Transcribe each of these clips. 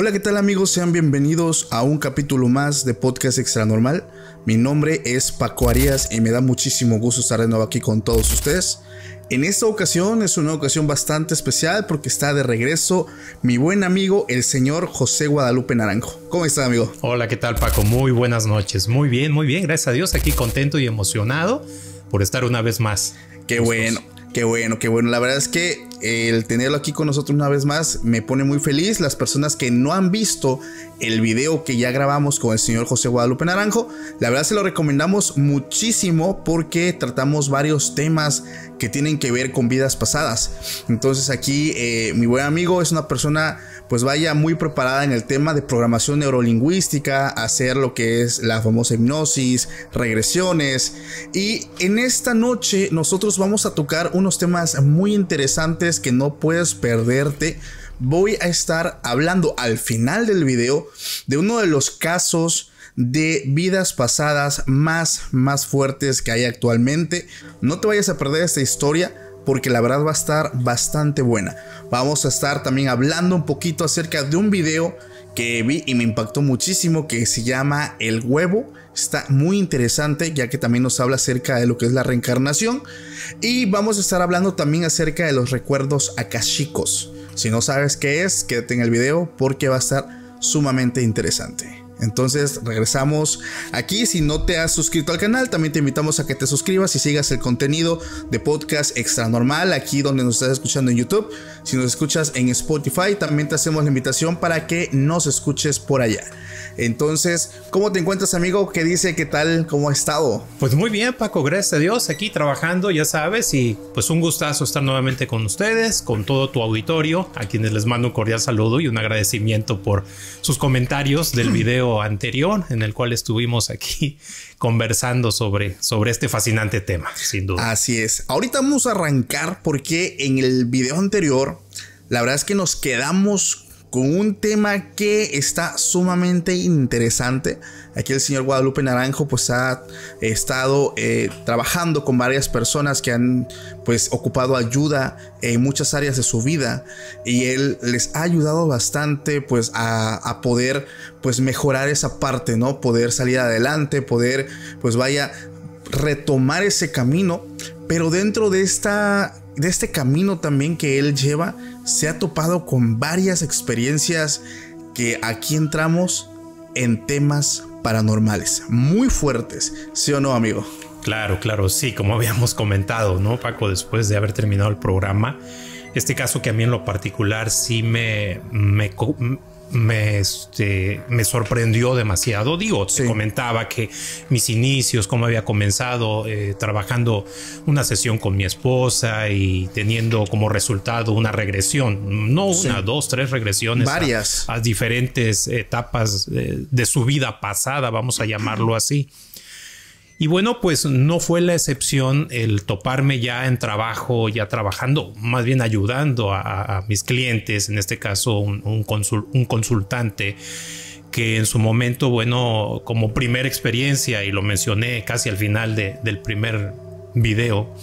Hola, ¿qué tal amigos? Sean bienvenidos a un capítulo más de Podcast Extra Normal. Mi nombre es Paco Arias y me da muchísimo gusto estar de nuevo aquí con todos ustedes. En esta ocasión es una ocasión bastante especial porque está de regreso mi buen amigo, el señor José Guadalupe Naranjo. ¿Cómo está, amigo? Hola, ¿qué tal, Paco? Muy buenas noches. Muy bien, gracias a Dios. Aquí contento y emocionado por estar una vez más. Qué bueno. Qué bueno. La verdad es que el tenerlo aquí con nosotros una vez más me pone muy feliz. Las personas que no han visto el video que ya grabamos con el señor José Guadalupe Naranjo, la verdad se lo recomendamos muchísimo porque tratamos varios temas que tienen que ver con vidas pasadas. Entonces aquí mi buen amigo es una persona pues vaya muy preparada en el tema de programación neurolingüística, hacer lo que es la famosa hipnosis, regresiones. Y en esta noche nosotros vamos a tocar unos temas muy interesantes que no puedes perderte. Voy a estar hablando al final del video de uno de los casos de vidas pasadas más fuertes que hay actualmente. No te vayas a perder esta historia porque la verdad va a estar bastante buena. Vamos a estar también hablando un poquito acerca de un video que vi y me impactó muchísimo, que se llama El Huevo. Está muy interesante, ya que también nos habla acerca de lo que es la reencarnación. Y vamos a estar hablando también acerca de los recuerdos akáshicos. Si no sabes qué es, quédate en el video porque va a estar sumamente interesante. Entonces regresamos aquí. Si no te has suscrito al canal, también te invitamos a que te suscribas y sigas el contenido de Podcast Extra Normal aquí donde nos estás escuchando en YouTube. Si nos escuchas en Spotify, también te hacemos la invitación para que nos escuches por allá. Entonces, ¿cómo te encuentras, amigo? ¿Qué dice? ¿Qué tal? ¿Cómo ha estado? Pues muy bien, Paco, gracias a Dios, aquí trabajando, ya sabes, y pues un gustazo estar nuevamente con ustedes, con todo tu auditorio, a quienes les mando un cordial saludo y un agradecimiento por sus comentarios del video anterior, en el cual estuvimos aquí conversando sobre este fascinante tema, sin duda. Así es. Ahorita vamos a arrancar porque en el video anterior, la verdad es que nos quedamos con un tema que está sumamente interesante. Aquí el señor Guadalupe Naranjo pues ha estado trabajando con varias personas que han pues ocupado ayuda en muchas áreas de su vida, y él les ha ayudado bastante pues a poder pues mejorar esa parte, ¿no? Poder salir adelante, poder pues vaya retomar ese camino. Pero dentro de este camino también que él lleva, se ha topado con varias experiencias que aquí entramos en temas paranormales muy fuertes, ¿sí o no, amigo? Claro, sí, como habíamos comentado, ¿no, Paco? Después de haber terminado el programa, este caso que a mí en lo particular sí me sorprendió demasiado. Digo, te comentaba que mis inicios, cómo había comenzado trabajando una sesión con mi esposa y teniendo como resultado una regresión, no una, dos, tres regresiones, varias a diferentes etapas de su vida pasada, vamos a llamarlo así. Y bueno, pues no fue la excepción el toparme ya en trabajo, ya trabajando, más bien ayudando a mis clientes, en este caso un consultante que en su momento, bueno, como primera experiencia, y lo mencioné casi al final del primer video,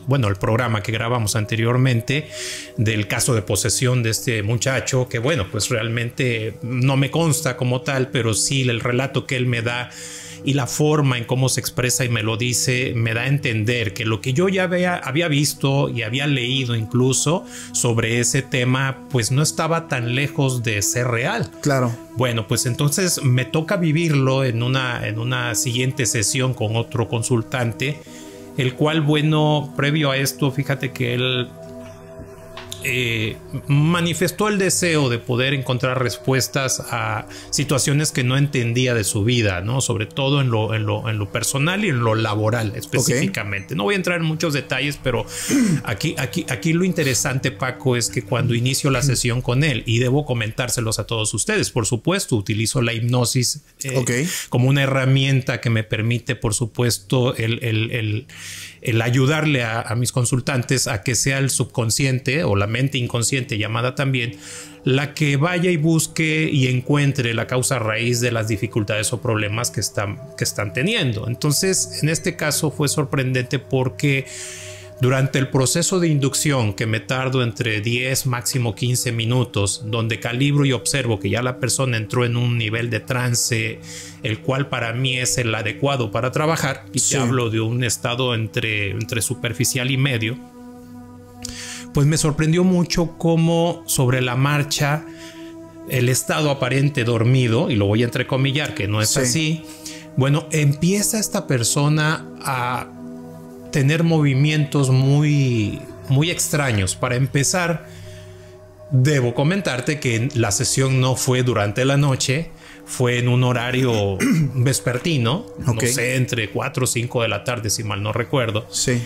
bueno, el programa que grabamos anteriormente, del caso de posesión de este muchacho, que bueno, pues realmente no me consta como tal, pero sí el relato que él me da y la forma en cómo se expresa y me lo dice, me da a entender que lo que yo ya había visto y había leído incluso sobre ese tema, pues no estaba tan lejos de ser real. Claro. Bueno, pues entonces me toca vivirlo en una siguiente sesión con otro consultante, el cual, bueno, previo a esto, fíjate que él manifestó el deseo de poder encontrar respuestas a situaciones que no entendía de su vida, ¿no? Sobre todo en lo personal y en lo laboral específicamente. No voy a entrar en muchos detalles, pero aquí lo interesante, Paco, es que cuando inicio la sesión con él, y debo comentárselos a todos ustedes, por supuesto, utilizo la hipnosis como una herramienta que me permite, por supuesto, el ayudarle a mis consultantes a que sea el subconsciente o la mente inconsciente llamada también la que vaya y busque y encuentre la causa raíz de las dificultades o problemas que están teniendo. Entonces, en este caso fue sorprendente porque Durante el proceso de inducción, que me tardo entre 10, máximo 15 minutos, donde calibro y observo que ya la persona entró en un nivel de trance, el cual para mí es el adecuado para trabajar, y te hablo de un estado entre superficial y medio, pues me sorprendió mucho cómo sobre la marcha el estado aparente dormido, y lo voy a entrecomillar que no es así, bueno, empieza esta persona a tener movimientos muy extraños. Para empezar, debo comentarte que la sesión no fue durante la noche, fue en un horario vespertino, no sé, entre 4 o 5 de la tarde, si mal no recuerdo. Sí.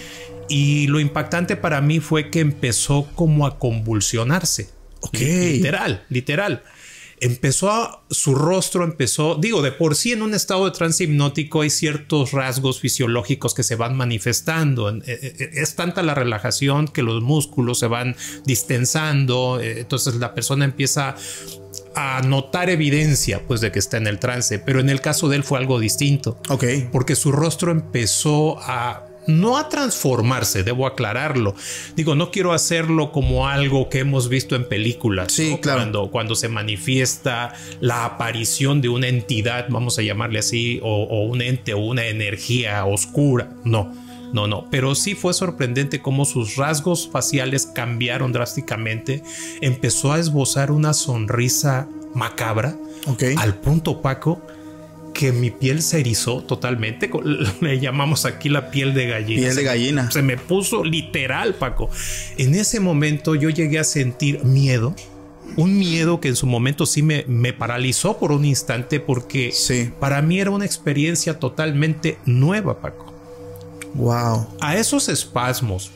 Y lo impactante para mí fue que empezó como a convulsionarse. Literal. Su rostro empezó, digo, de por sí en un estado de trance hipnótico hay ciertos rasgos fisiológicos que se van manifestando. Es tanta la relajación que los músculos se van distensando, entonces la persona empieza a notar evidencia pues de que está en el trance, pero en el caso de él fue algo distinto. Porque su rostro empezó no a transformarse, debo aclararlo. Digo, no quiero hacerlo como algo que hemos visto en películas. Sí, ¿no? Claro. Cuando se manifiesta la aparición de una entidad, vamos a llamarle así, o un ente o una energía oscura. No. Pero sí fue sorprendente cómo sus rasgos faciales cambiaron drásticamente. Empezó a esbozar una sonrisa macabra. Al punto, Paco, que mi piel se erizó totalmente. Le llamamos aquí la piel de gallina. Piel de gallina. Se me puso literal, Paco. En ese momento yo llegué a sentir miedo. Un miedo que en su momento sí me paralizó por un instante, porque para mí era una experiencia totalmente nueva, Paco. Wow. A esos espasmos,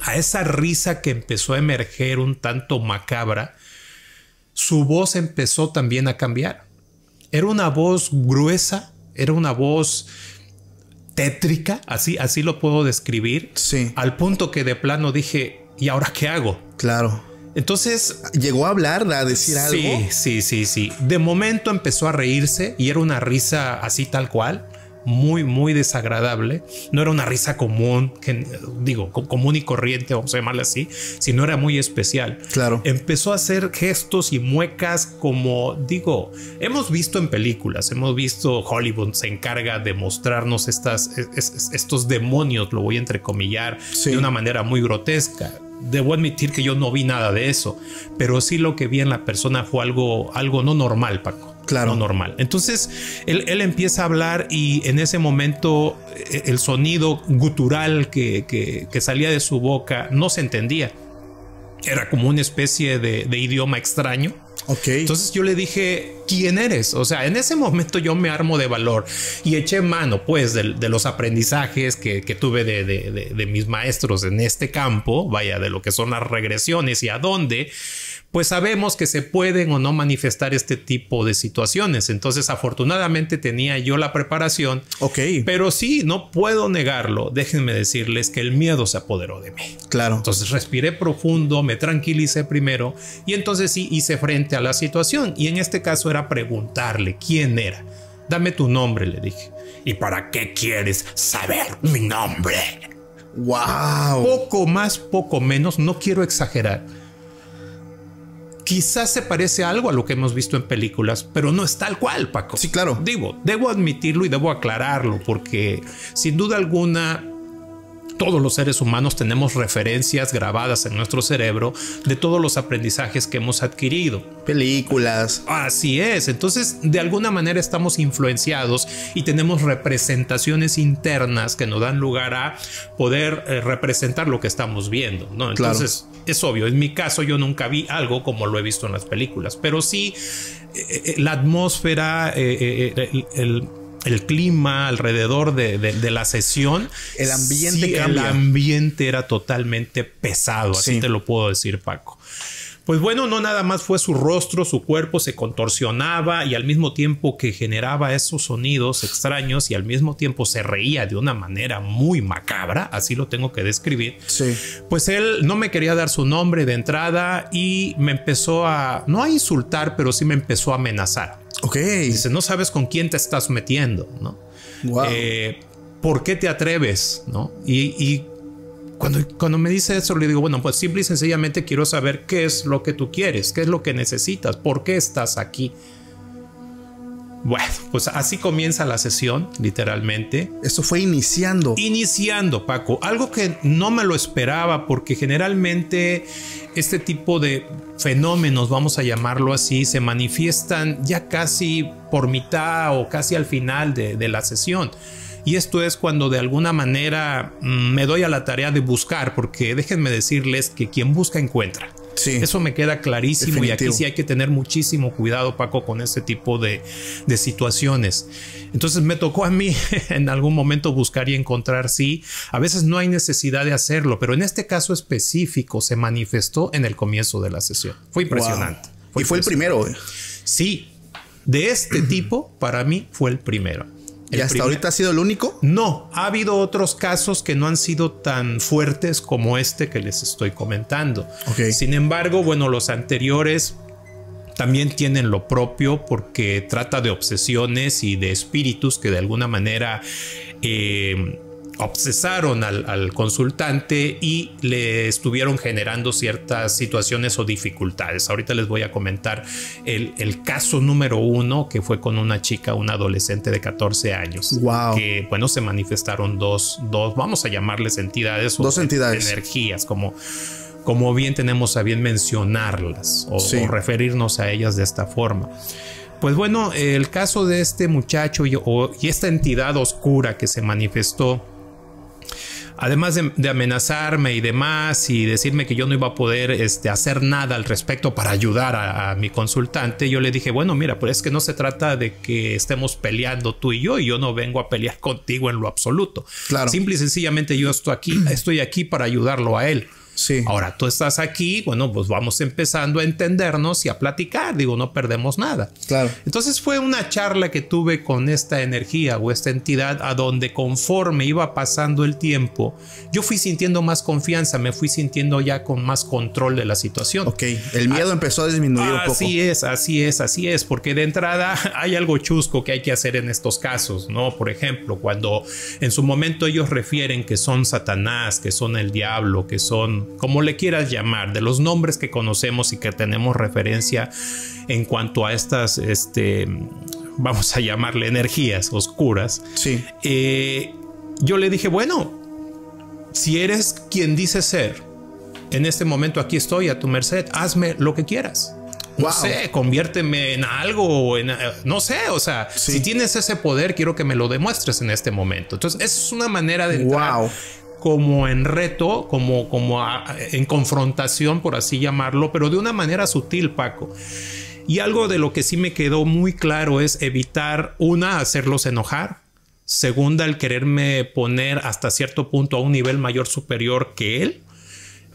a esa risa que empezó a emerger un tanto macabra, su voz empezó también a cambiar. Era una voz gruesa, era una voz tétrica, así lo puedo describir. Sí. Al punto que de plano dije, ¿y ahora qué hago? Claro. Entonces... ¿Llegó a hablar, a decir algo? Sí. De momento empezó a reírse, y era una risa así tal cual, muy desagradable. No era una risa común, común y corriente, vamos a llamarla así, sino era muy especial. Claro. Empezó a hacer gestos y muecas como, hemos visto en películas, hemos visto Hollywood se encarga de mostrarnos estos demonios, lo voy a entrecomillar, de una manera muy grotesca. Debo admitir que yo no vi nada de eso, pero sí lo que vi en la persona fue algo no normal, Paco. Claro. No normal. Entonces él empieza a hablar, y en ese momento el sonido gutural que salía de su boca no se entendía. Era como una especie de idioma extraño. Entonces yo le dije, ¿quién eres? O sea, en ese momento yo me armo de valor y eché mano pues de los aprendizajes que tuve de mis maestros en este campo, vaya, de lo que son las regresiones y a dónde pues sabemos que se pueden o no manifestar este tipo de situaciones. Entonces afortunadamente tenía yo la preparación. Pero sí, no puedo negarlo, déjenme decirles que el miedo se apoderó de mí. Claro. Entonces respiré profundo, me tranquilicé primero, y entonces sí hice frente a la situación, y en este caso era preguntarle quién era. Dame tu nombre, le dije. ¿Y para qué quieres saber mi nombre? Wow. Poco más, poco menos, no quiero exagerar. Quizás se parece algo a lo que hemos visto en películas, pero no es tal cual, Paco. Sí, claro. Debo admitirlo y debo aclararlo, porque sin duda alguna todos los seres humanos tenemos referencias grabadas en nuestro cerebro de todos los aprendizajes que hemos adquirido. Películas. Así es. Entonces, de alguna manera estamos influenciados y tenemos representaciones internas que nos dan lugar a poder representar lo que estamos viendo, ¿no? Entonces, es obvio. En mi caso, yo nunca vi algo como lo he visto en las películas, pero sí la atmósfera, el clima alrededor de la sesión, el ambiente cambia. El ambiente era totalmente pesado, así te lo puedo decir, Paco. Pues bueno, no nada más fue su rostro, su cuerpo se contorsionaba, y al mismo tiempo que generaba esos sonidos extraños y al mismo tiempo se reía de una manera muy macabra, así lo tengo que describir. Pues él no me quería dar su nombre de entrada y me empezó no a insultar, pero sí me empezó a amenazar. Dice, no sabes con quién te estás metiendo, ¿no? Wow. ¿Por qué te atreves? ¿No? Y Cuando me dice eso, le digo, bueno, pues simple y sencillamente quiero saber qué es lo que tú quieres, qué es lo que necesitas, por qué estás aquí. Bueno, pues así comienza la sesión, literalmente. Eso fue iniciando. Iniciando, Paco. Algo que no me lo esperaba, porque generalmente este tipo de fenómenos, vamos a llamarlo así, se manifiestan ya casi por mitad o casi al final de la sesión. Y esto es cuando de alguna manera me doy a la tarea de buscar, porque déjenme decirles que quien busca encuentra. Sí, eso me queda clarísimo. definitivo. Y aquí sí hay que tener muchísimo cuidado, Paco, con este tipo de situaciones. Entonces me tocó a mí en algún momento buscar y encontrar. Sí, a veces no hay necesidad de hacerlo, pero en este caso específico se manifestó en el comienzo de la sesión. Fue impresionante. Wow. Y fue el primero. Sí, de este tipo para mí fue el primero. ¿Y hasta ahorita ha sido el único? No, ha habido otros casos que no han sido tan fuertes como este que les estoy comentando. Okay. Sin embargo, bueno, los anteriores también tienen lo propio, porque trata de obsesiones y de espíritus que de alguna manera obsesaron al consultante y le estuvieron generando ciertas situaciones o dificultades. Ahorita les voy a comentar el caso número 1, que fue con una chica, una adolescente de 14 años. Wow. Que, bueno, se manifestaron dos, vamos a llamarles entidades. Dos entidades. Energías, como bien tenemos a bien mencionarlas o referirnos a ellas de esta forma. Pues bueno, el caso de este muchacho y esta entidad oscura que se manifestó, además de amenazarme y demás y decirme que yo no iba a poder hacer nada al respecto para ayudar a mi consultante, yo le dije, bueno, mira, pues es que no se trata de que estemos peleando tú y yo no vengo a pelear contigo en lo absoluto. Claro. Simple y sencillamente yo estoy aquí para ayudarlo a él. Sí. Ahora tú estás aquí, bueno, pues vamos empezando a entendernos y a platicar, digo, no perdemos nada. Claro. Entonces fue una charla que tuve con esta energía o esta entidad, a donde conforme iba pasando el tiempo, yo fui sintiendo más confianza, me fui sintiendo ya con más control de la situación. Ok, el miedo empezó a disminuir un poco. Así es, porque de entrada hay algo chusco que hay que hacer en estos casos, ¿no? Por ejemplo, cuando en su momento ellos refieren que son Satanás, que son el diablo, que son, como le quieras llamar, de los nombres que conocemos y que tenemos referencia en cuanto a estas, vamos a llamarle energías oscuras. Sí. Yo le dije, bueno, si eres quien dices ser, en este momento aquí estoy a tu merced, hazme lo que quieras. No sé, conviérteme en algo, no sé, o sea, si tienes ese poder, quiero que me lo demuestres en este momento. Entonces, esa es una manera de entrar como en reto, como en confrontación, por así llamarlo, pero de una manera sutil, Paco. Y algo de lo que sí me quedó muy claro es evitar, una, hacerlos enojar. Segunda, el quererme poner hasta cierto punto a un nivel mayor superior que él.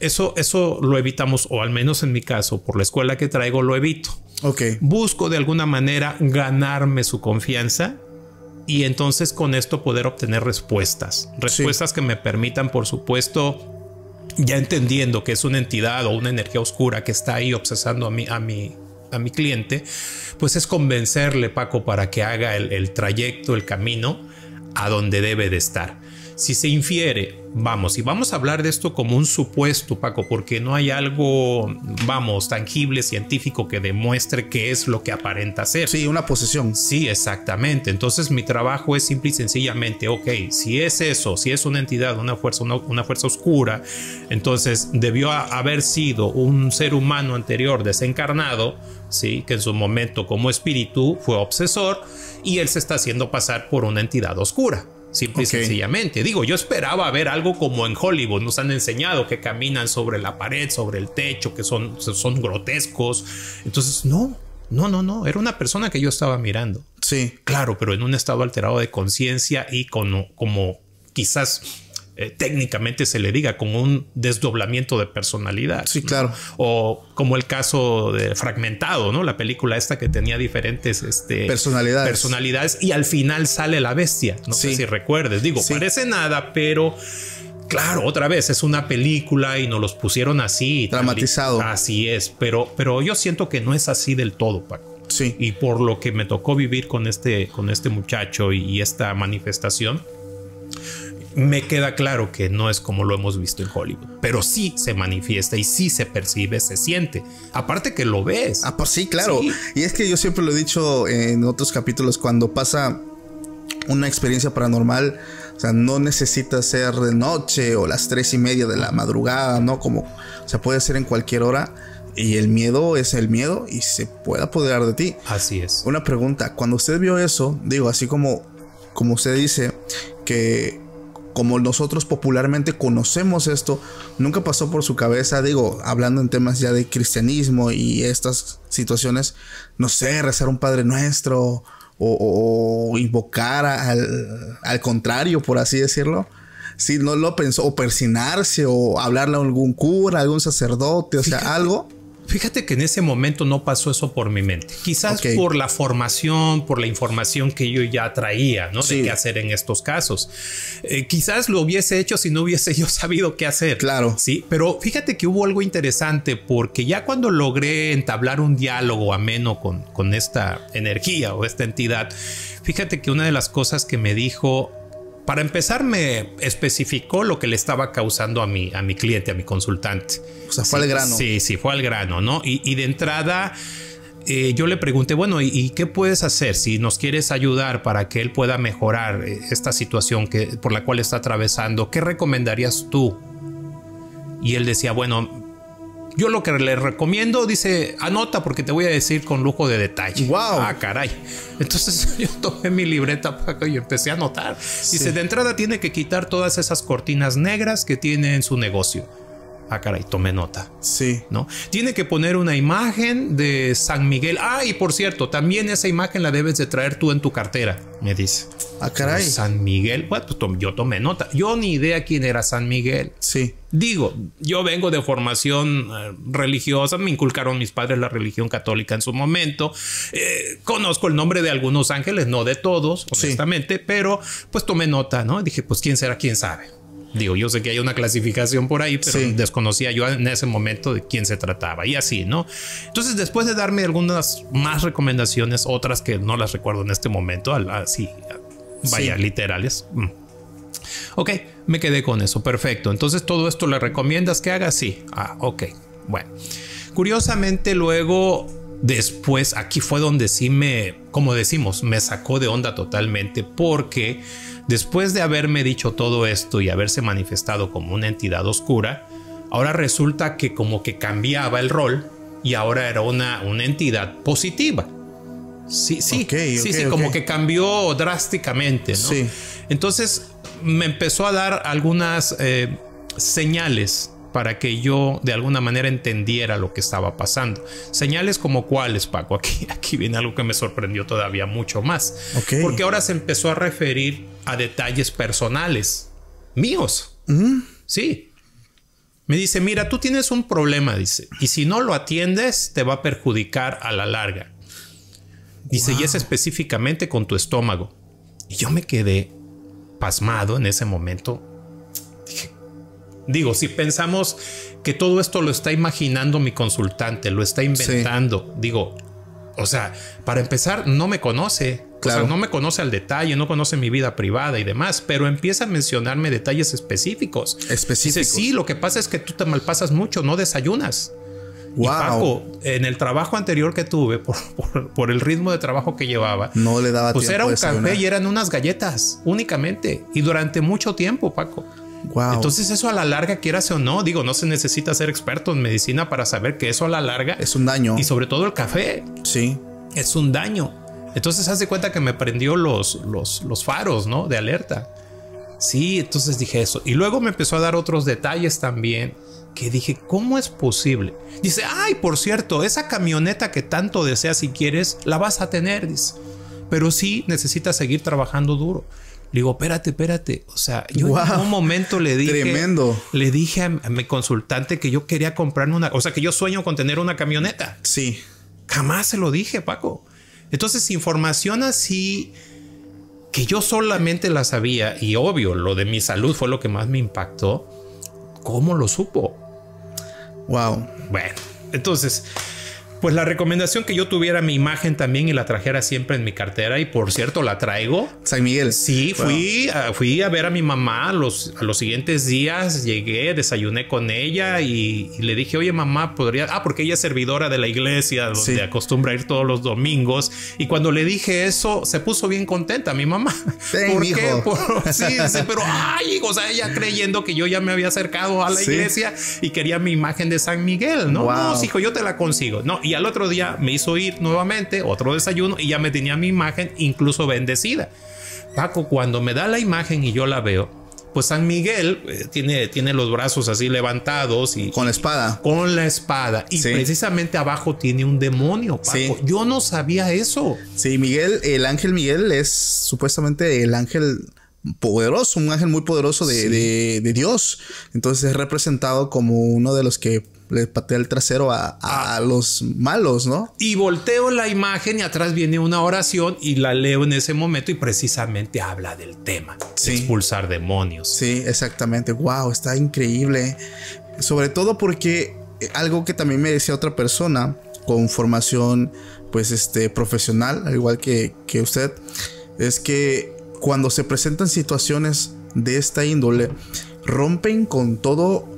Eso lo evitamos, o al menos en mi caso, por la escuela que traigo, lo evito. Okay. Busco de alguna manera ganarme su confianza y entonces con esto poder obtener respuestas que me permitan, por supuesto, ya entendiendo que es una entidad o una energía oscura que está ahí obsesando a mi cliente, pues es convencerle, Paco, para que haga el trayecto, el camino a donde debe de estar. Si se infiere, y vamos a hablar de esto como un supuesto, Paco, porque no hay algo, tangible, científico, que demuestre qué es lo que aparenta ser. Sí, una posesión. Sí, exactamente. Entonces mi trabajo es simple y sencillamente, ok, si es eso, si es una entidad, una fuerza oscura, entonces debió haber sido un ser humano anterior desencarnado, sí, que en su momento como espíritu fue obsesor y él se está haciendo pasar por una entidad oscura. Simple y sencillamente. Digo, yo esperaba ver algo como en Hollywood. Nos han enseñado que caminan sobre la pared, sobre el techo, que son grotescos. Entonces, no. Era una persona que yo estaba mirando. Sí. Claro, pero en un estado alterado de conciencia y como quizás técnicamente se le diga, como un desdoblamiento de personalidad. Sí, claro. ¿No? O como el caso de Fragmentado, ¿no? La película esta que tenía diferentes personalidades y al final sale la bestia. No sé si recuerdes. Digo, parece nada, pero claro, otra vez es una película y nos los pusieron así. Dramatizado. Así es, pero yo siento que no es así del todo, Paco. Sí. Y por lo que me tocó vivir con este muchacho y esta manifestación, me queda claro que no es como lo hemos visto en Hollywood, pero sí se manifiesta y sí se percibe, se siente. Aparte que lo ves. Ah, pues sí, claro. Sí. Y es que yo siempre lo he dicho en otros capítulos, cuando pasa una experiencia paranormal, o sea, no necesita ser de noche o las 3:30 de la madrugada, ¿no? Como, o sea, puede ser en cualquier hora. Y el miedo es el miedo y se puede apoderar de ti. Así es. Una pregunta, cuando usted vio eso, digo, así como usted dice, que como nosotros popularmente conocemos esto, nunca pasó por su cabeza, digo, hablando en temas ya de cristianismo y estas situaciones, no sé, rezar un Padre Nuestro o invocar al contrario, por así decirlo? Si no lo pensó, o persinarse, o hablarle a algún cura, a algún sacerdote, o sea, algo. Fíjate que en ese momento no pasó eso por mi mente. Quizás por la formación, por la información que yo ya traía, ¿no? Sí. De qué hacer en estos casos. Quizás lo hubiese hecho si no hubiese yo sabido qué hacer. Claro. Sí, pero fíjate que hubo algo interesante, porque ya cuando logré entablar un diálogo ameno con esta energía o esta entidad, fíjate que una de las cosas que me dijo, para empezar, me especificó lo que le estaba causando a mi cliente, a mi consultante. O sea, fue al grano. Sí, fue al grano, ¿no? Y de entrada, yo le pregunté, bueno, ¿y qué puedes hacer si nos quieres ayudar para que él pueda mejorar esta situación por la cual está atravesando? ¿Qué recomendarías tú? Y él decía, bueno, yo lo que le recomiendo, dice, anota porque te voy a decir con lujo de detalle. Wow. Ah, caray. Entonces yo tomé mi libreta y empecé a anotar. Dice, de entrada tiene que quitar todas esas cortinas negras que tiene en su negocio. Ah, caray, tomé nota. Sí. ¿No? Tiene que poner una imagen de San Miguel. Ah, y por cierto, también esa imagen la debes de traer tú en tu cartera, me dice. Ah, caray. San Miguel. Bueno, pues yo tomé nota. Yo ni idea quién era San Miguel. Sí. Digo, yo vengo de formación religiosa, me inculcaron mis padres la religión católica en su momento. Conozco el nombre de algunos ángeles, no de todos, honestamente, pero pues tomé nota, ¿no? Dije, pues quién será, quién sabe. Digo, yo sé que hay una clasificación por ahí, pero desconocía yo en ese momento de quién se trataba y así, ¿no? Entonces, después de darme algunas más recomendaciones, otras que no las recuerdo en este momento, así, vaya, literales. Ok, me quedé con eso, perfecto. Entonces, ¿todo esto le recomiendas que haga? Sí. Ah, ok, bueno. Curiosamente, luego, después, aquí fue donde sí como decimos, me sacó de onda totalmente, porque después de haberme dicho todo esto y haberse manifestado como una entidad oscura, ahora resulta que como que cambiaba el rol y ahora era una entidad positiva. Sí, como que cambió drásticamente, ¿no? Sí. Entonces me empezó a dar algunas señales para que yo de alguna manera entendiera lo que estaba pasando. Señales como cuáles, Paco. Aquí viene algo que me sorprendió todavía mucho más. Porque ahora se empezó a referir a detalles personales míos. Sí. Me dice, mira, tú tienes un problema, dice, y si no lo atiendes, te va a perjudicar a la larga. Dice, y es específicamente con tu estómago. Y yo me quedé pasmado en ese momento. Digo, si pensamos que todo esto lo está imaginando mi consultante, lo está inventando, digo, o sea, para empezar, no me conoce. Claro. O sea, no me conoce al detalle, no conoce mi vida privada y demás, pero empieza a mencionarme detalles específicos. Dice, sí, lo que pasa es que tú te malpasas mucho, no desayunas. Wow. Y Paco, en el trabajo anterior que tuve, por el ritmo de trabajo que llevaba, no le daba pues tiempo era un café y eran unas galletas únicamente. Y durante mucho tiempo, Paco. Wow. Entonces eso a la larga, quieras o no, digo, no se necesita ser experto en medicina para saber que eso a la larga es un daño. Y sobre todo el café. Sí. Es un daño. Entonces haz de cuenta que me prendió los faros, ¿no? De alerta. Sí, entonces dije eso. Y luego me empezó a dar otros detalles también que dije, ¿cómo es posible? Dice, ay, por cierto, esa camioneta que tanto deseas y quieres, la vas a tener, dice. Pero sí necesitas seguir trabajando duro. Le digo, espérate. O sea, yo en un momento le dije a mi consultante que yo quería comprarme o sea, que yo sueño con tener una camioneta. Sí. Jamás se lo dije, Paco. Entonces, información así que yo solamente la sabía, y obvio, lo de mi salud fue lo que más me impactó. ¿Cómo lo supo? Wow. Bueno, entonces, Pues la recomendación que yo tuviera mi imagen también y la trajera siempre en mi cartera, y por cierto la traigo. San Miguel. Sí, fui a ver a mi mamá a los siguientes días, llegué, desayuné con ella y le dije, oye mamá, podría... porque ella es servidora de la iglesia donde acostumbra ir todos los domingos, y cuando le dije eso se puso bien contenta mi mamá. ¿Por qué? Sí, pero o sea, ella creyendo que yo ya me había acercado a la iglesia y quería mi imagen de San Miguel, ¿no? Wow. No, hijo, yo te la consigo. No, y al otro día me hizo ir nuevamente, otro desayuno, y ya me tenía mi imagen incluso bendecida. Paco, cuando me da la imagen y yo la veo, pues San Miguel tiene los brazos así levantados y con la espada. Con la espada. Y precisamente abajo tiene un demonio, Paco. Sí. Yo no sabía eso. Sí, Miguel, el ángel Miguel es supuestamente el ángel poderoso, un ángel muy poderoso de Dios. Entonces es representado como uno de los que le patea el trasero a los malos, ¿no? Y volteo la imagen y atrás viene una oración y la leo en ese momento y precisamente habla del tema, de expulsar demonios. Sí, exactamente. Wow, está increíble. Sobre todo porque algo que también me decía otra persona con formación pues profesional, al igual que usted, es que cuando se presentan situaciones de esta índole, rompen con todo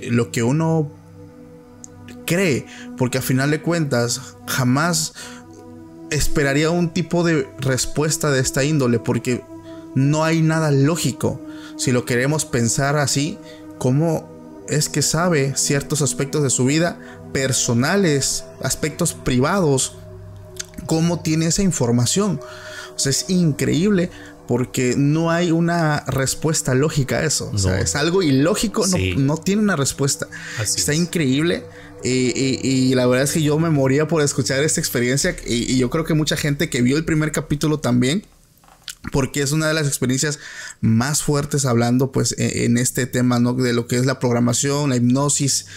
lo que uno cree, porque a final de cuentas jamás esperaría un tipo de respuesta de esta índole, porque no hay nada lógico. Si lo queremos pensar así, ¿cómo es que sabe ciertos aspectos de su vida personales, aspectos privados? ¿Cómo tiene esa información? O sea, es increíble, porque no hay una respuesta lógica a eso. O sea, es algo ilógico, no tiene una respuesta. Está increíble. Y la verdad es que yo me moría por escuchar esta experiencia. Y yo creo que mucha gente que vio el primer capítulo también, porque es una de las experiencias más fuertes hablando pues en este tema, ¿no? De lo que es la programación, la hipnosis.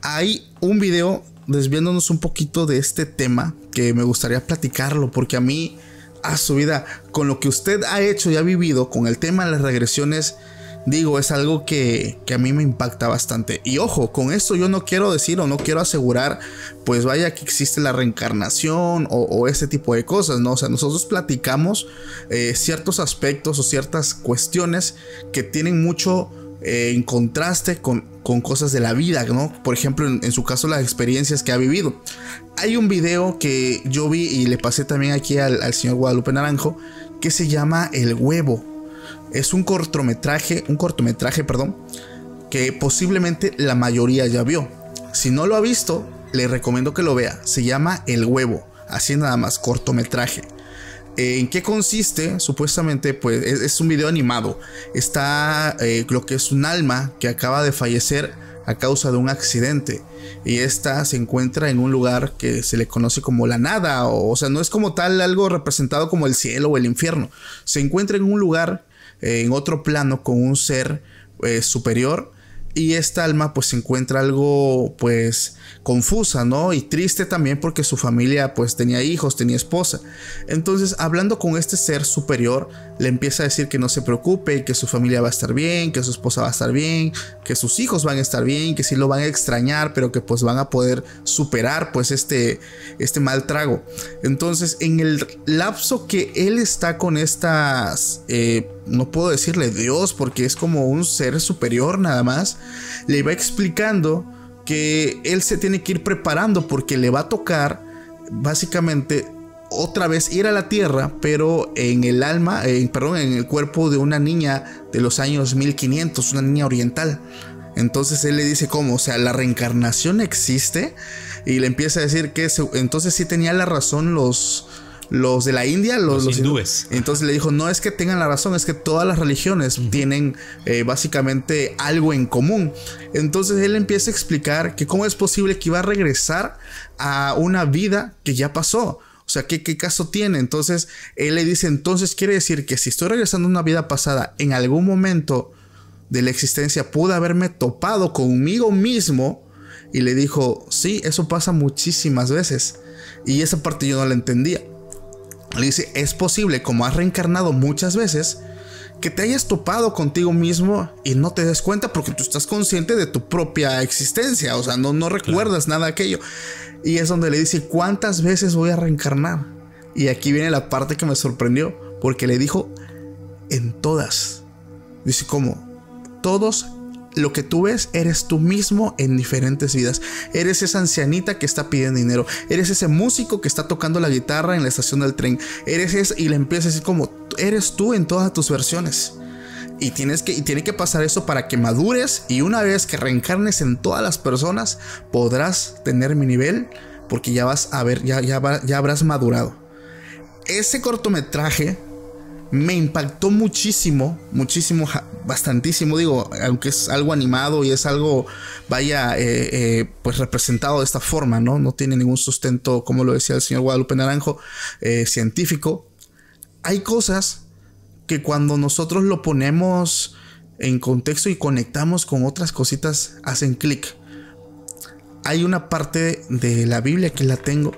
Hay un video desviándonos un poquito de este tema que me gustaría platicarlo, porque a mí, a su vida, con lo que usted ha hecho y ha vivido con el tema de las regresiones, digo, es algo que a mí me impacta bastante. Y ojo, con esto yo no quiero decir o no quiero asegurar, pues vaya, que existe la reencarnación o ese tipo de cosas, ¿no? O sea, nosotros platicamos ciertos aspectos o ciertas cuestiones que tienen mucho en contraste con cosas de la vida, ¿no? Por ejemplo, en su caso, las experiencias que ha vivido. Hay un video que yo vi y le pasé también aquí al señor Guadalupe Naranjo, que se llama El Huevo. Es un cortometraje, que posiblemente la mayoría ya vio. Si no lo ha visto, le recomiendo que lo vea. Se llama El Huevo, así nada más, cortometraje. ¿En qué consiste? Supuestamente, pues es un video animado. Está lo que es un alma que acaba de fallecer a causa de un accidente, y esta se encuentra en un lugar que se le conoce como la nada, o sea, no es como tal algo representado como el cielo o el infierno. Se encuentra en un lugar, en otro plano, con un ser superior, y esta alma pues se encuentra algo pues confusa, ¿no? Y triste también, porque su familia pues tenía hijos, tenía esposa. Entonces, hablando con este ser superior, le empieza a decir que no se preocupe, que su familia va a estar bien, que su esposa va a estar bien, que sus hijos van a estar bien, que sí lo van a extrañar, pero que pues van a poder superar pues este mal trago. Entonces, en el lapso que él está con estas, no puedo decirle Dios, porque es como un ser superior nada más, le va explicando que él se tiene que ir preparando, porque le va a tocar básicamente otra vez ir a la tierra, pero en el alma, en el cuerpo de una niña de los años 1500, una niña oriental. Entonces él le dice, ¿cómo? O sea, la reencarnación existe, y le empieza a decir que entonces sí tenía la razón los de la India, los hindúes. Entonces le dijo, no es que tengan la razón, es que todas las religiones tienen básicamente algo en común. Entonces él empieza a explicar que cómo es posible que iba a regresar a una vida que ya pasó. O sea, ¿qué caso tiene? Entonces él le dice, entonces quiere decir que si estoy regresando a una vida pasada, en algún momento de la existencia pude haberme topado conmigo mismo. Y le dijo, sí, eso pasa muchísimas veces. Y esa parte yo no la entendía. Le dice, es posible, como has reencarnado muchas veces, que te hayas topado contigo mismo y no te des cuenta, porque tú estás consciente de tu propia existencia. O sea, no recuerdas nada de aquello. Y es donde le dice, ¿cuántas veces voy a reencarnar? Y aquí viene la parte que me sorprendió, porque le dijo, en todas. Dice, ¿cómo? Todos. Lo que tú ves, eres tú mismo en diferentes vidas. Eres esa ancianita que está pidiendo dinero. Eres ese músico que está tocando la guitarra en la estación del tren. Eres ese, y le empieza a decir como, eres tú en todas tus versiones. Y tiene que pasar eso para que madures. Y una vez que reencarnes en todas las personas, podrás tener mi nivel, porque ya vas a ver, ya habrás madurado. Ese cortometraje me impactó muchísimo, bastantísimo, digo, aunque es algo animado y es algo, vaya, pues representado de esta forma, ¿no? No tiene ningún sustento, como lo decía el señor Guadalupe Naranjo, científico. Hay cosas que cuando nosotros lo ponemos en contexto y conectamos con otras cositas, hacen clic. Hay una parte de la Biblia que la tengo,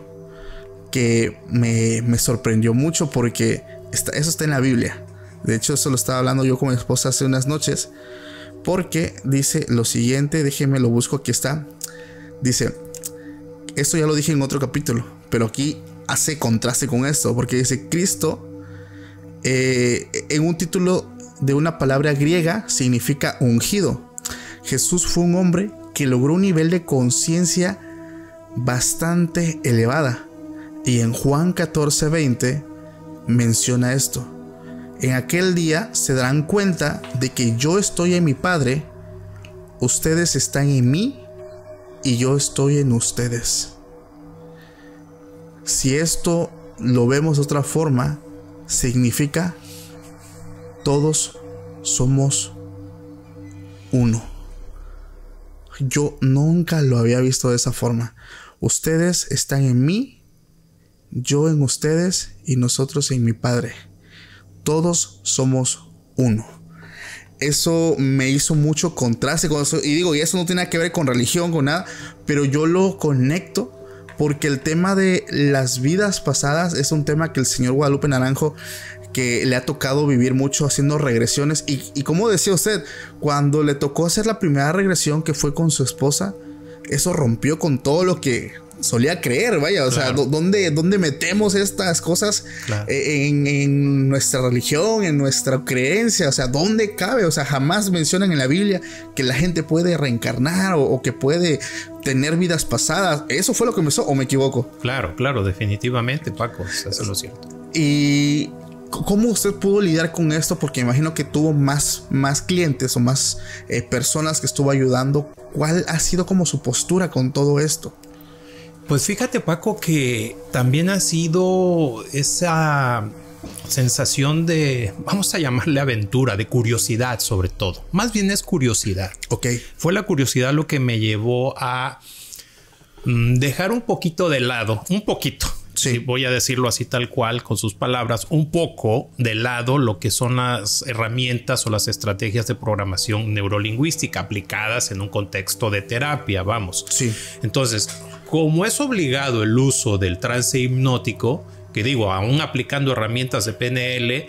que me sorprendió mucho porque eso está en la Biblia. De hecho, eso lo estaba hablando yo con mi esposa hace unas noches, porque dice lo siguiente, déjenme lo busco, aquí está. Dice, esto ya lo dije en otro capítulo, pero aquí hace contraste con esto, porque dice Cristo, en un título de una palabra griega, significa ungido. Jesús fue un hombre que logró un nivel de conciencia bastante elevada, y en Juan 14:20 menciona esto: en aquel día se darán cuenta de que yo estoy en mi Padre, ustedes están en mí y yo estoy en ustedes. Si esto lo vemos de otra forma, significa todos somos uno. Yo nunca lo había visto de esa forma. Ustedes están en mí, yo en ustedes y nosotros en mi Padre. Todos somos uno. Eso me hizo mucho contraste con eso. Y digo, y eso no tiene nada que ver con religión, con nada, pero yo lo conecto porque el tema de las vidas pasadas es un tema que el señor Guadalupe Naranjo, que le ha tocado vivir mucho haciendo regresiones. Y como decía usted, cuando le tocó hacer la primera regresión, que fue con su esposa, eso rompió con todo lo que solía creer, vaya, o claro. sea, ¿dónde metemos estas cosas? Claro. En nuestra religión, en nuestra creencia? O sea, ¿dónde cabe? O sea, jamás mencionan en la Biblia que la gente puede reencarnar o que puede tener vidas pasadas. ¿Eso fue lo que empezó o me equivoco? Claro, definitivamente, Paco, eso es lo cierto. Y ¿cómo usted pudo lidiar con esto? Porque imagino que tuvo más clientes o más personas que estuvo ayudando. ¿Cuál ha sido como su postura con todo esto? Pues fíjate, Paco, que también ha sido esa sensación de, vamos a llamarle aventura, de curiosidad sobre todo. Más bien es curiosidad. Ok. Fue la curiosidad lo que me llevó a dejar un poquito de lado, un poquito. Sí, voy a decirlo así tal cual, con sus palabras, un poco de lado lo que son las herramientas o las estrategias de programación neurolingüística aplicadas en un contexto de terapia, vamos. Sí. Entonces, como es obligado el uso del trance hipnótico, que digo, aún aplicando herramientas de PNL,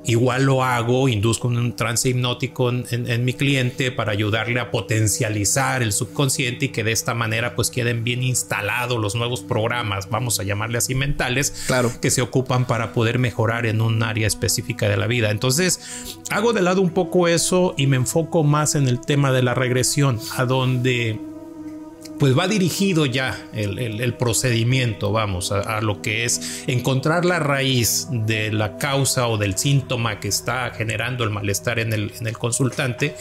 igual lo hago, induzco un trance hipnótico en mi cliente para ayudarle a potencializar el subconsciente y que de esta manera pues queden bien instalados los nuevos programas, vamos a llamarle así, mentales, claro, que se ocupan para poder mejorar en un área específica de la vida. Entonces hago de lado un poco eso y me enfoco más en el tema de la regresión, a donde pues va dirigido ya el procedimiento, vamos, a lo que es encontrar la raíz de la causa o del síntoma que está generando el malestar en el consultante,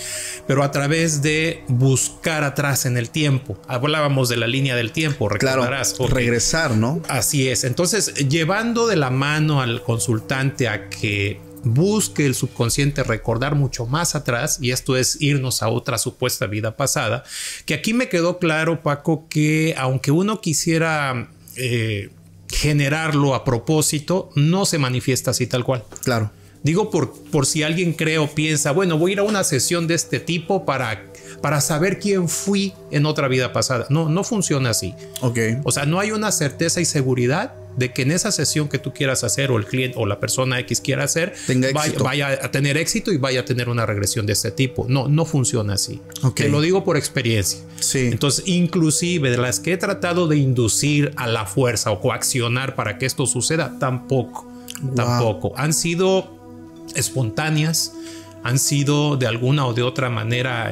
pero a través de buscar atrás en el tiempo. Hablábamos de la línea del tiempo, recordarás. Claro, regresar, ¿no? Así es. Entonces, llevando de la mano al consultante a que busque el subconsciente recordar mucho más atrás, y esto es irnos a otra supuesta vida pasada, que aquí me quedó claro, Paco, que aunque uno quisiera generarlo a propósito, no se manifiesta así tal cual. Claro. Digo por si alguien cree o piensa, bueno, voy a ir a una sesión de este tipo para saber quién fui en otra vida pasada. No funciona así. Ok. O sea, no hay una certeza y seguridad de que en esa sesión que tú quieras hacer o el cliente o la persona X quiera hacer vaya a tener éxito y vaya a tener una regresión de este tipo. No funciona así. Te lo digo por experiencia. Sí. Entonces, inclusive de las que he tratado de inducir a la fuerza o coaccionar para que esto suceda, tampoco. Han sido espontáneas, han sido de alguna o de otra manera,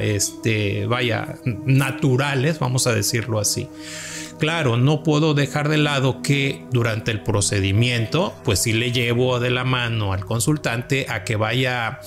naturales, vamos a decirlo así. Claro, no puedo dejar de lado que durante el procedimiento, pues sí le llevo de la mano al consultante a que vaya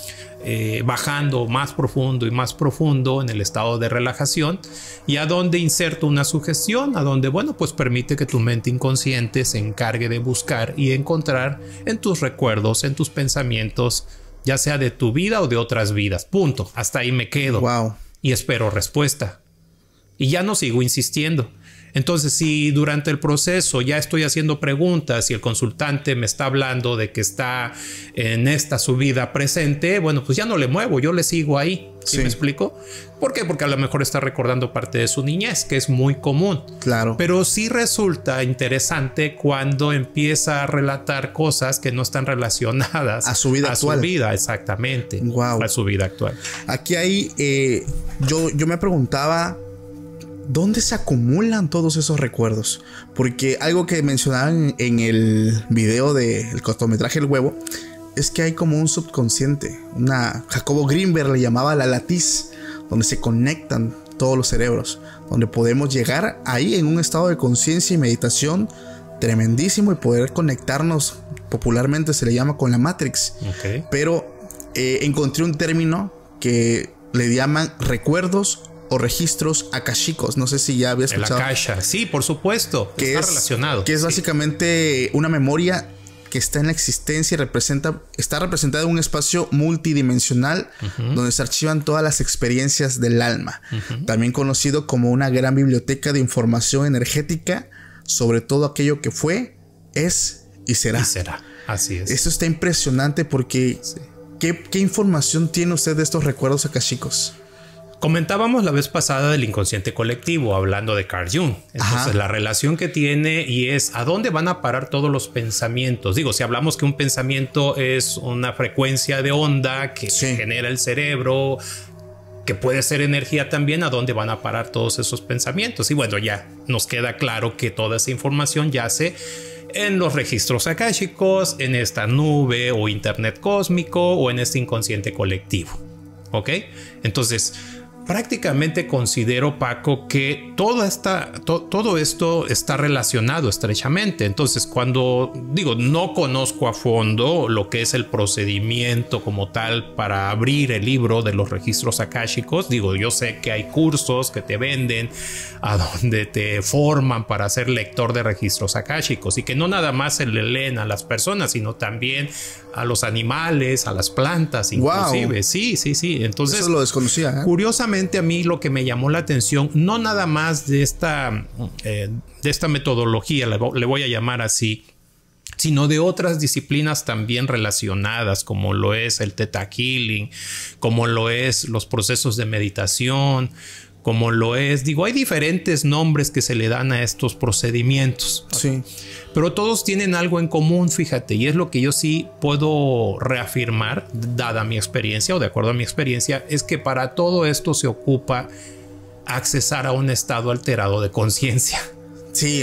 bajando más profundo y más profundo en el estado de relajación, y a donde inserto una sugestión, a donde, bueno, pues permite que tu mente inconsciente se encargue de buscar y encontrar en tus recuerdos, en tus pensamientos, ya sea de tu vida o de otras vidas. Punto. Hasta ahí me quedo. Wow. Y espero respuesta. Y ya no sigo insistiendo. Entonces, si durante el proceso ya estoy haciendo preguntas y el consultante me está hablando de que está en esta subida presente, bueno, pues ya no le muevo, yo le sigo ahí. ¿Sí me explico? ¿Por qué? Porque a lo mejor está recordando parte de su niñez, que es muy común. Claro. Pero sí resulta interesante cuando empieza a relatar cosas que no están relacionadas a su vida actual. A su vida, exactamente. Wow. A su vida actual. Aquí hay, yo me preguntaba, ¿dónde se acumulan todos esos recuerdos? Porque algo que mencionaban en el video del cortometraje El Huevo es que hay como un subconsciente, Jacobo Greenberg le llamaba la latiz, donde se conectan todos los cerebros, donde podemos llegar ahí en un estado de conciencia y meditación tremendísimo y poder conectarnos, popularmente se le llama con la Matrix. Pero encontré un término que le llaman recuerdos o registros akashicos. No sé si ya había escuchado. El akasha, sí, por supuesto. Está relacionado. Que es básicamente una memoria que está en la existencia y está representada en un espacio multidimensional donde se archivan todas las experiencias del alma. También conocido como una gran biblioteca de información energética sobre todo aquello que fue, es y será. Y será, así es. Eso está impresionante porque ¿qué información tiene usted de estos recuerdos akashicos? Comentábamos la vez pasada del inconsciente colectivo, hablando de Carl Jung. Entonces, la relación que tiene y es a dónde van a parar todos los pensamientos. Digo, si hablamos que un pensamiento es una frecuencia de onda que genera el cerebro, que puede ser energía también, a dónde van a parar todos esos pensamientos. Y bueno, ya nos queda claro que toda esa información yace en los registros akáshicos, en esta nube o internet cósmico o en este inconsciente colectivo. ¿Ok? Entonces, prácticamente considero, Paco, que todo esto está relacionado estrechamente. Entonces, cuando digo, no conozco a fondo lo que es el procedimiento como tal para abrir el libro de los registros akáshicos, digo, yo sé que hay cursos que te venden a donde te forman para ser lector de registros akáshicos y que no nada más se le leen a las personas, sino también a los animales, a las plantas, inclusive. Wow. Sí. Entonces, eso lo desconocía, curiosamente, a mí lo que me llamó la atención, no nada más de esta metodología, le voy a llamar así, sino de otras disciplinas también relacionadas, como lo es el Theta Healing, como lo es los procesos de meditación, como lo es, hay diferentes nombres que se le dan a estos procedimientos. Sí. Pero todos tienen algo en común, fíjate, y es lo que yo sí puedo reafirmar, dada mi experiencia o de acuerdo a mi experiencia, es que para todo esto se ocupa accesar a un estado alterado de conciencia. Sí,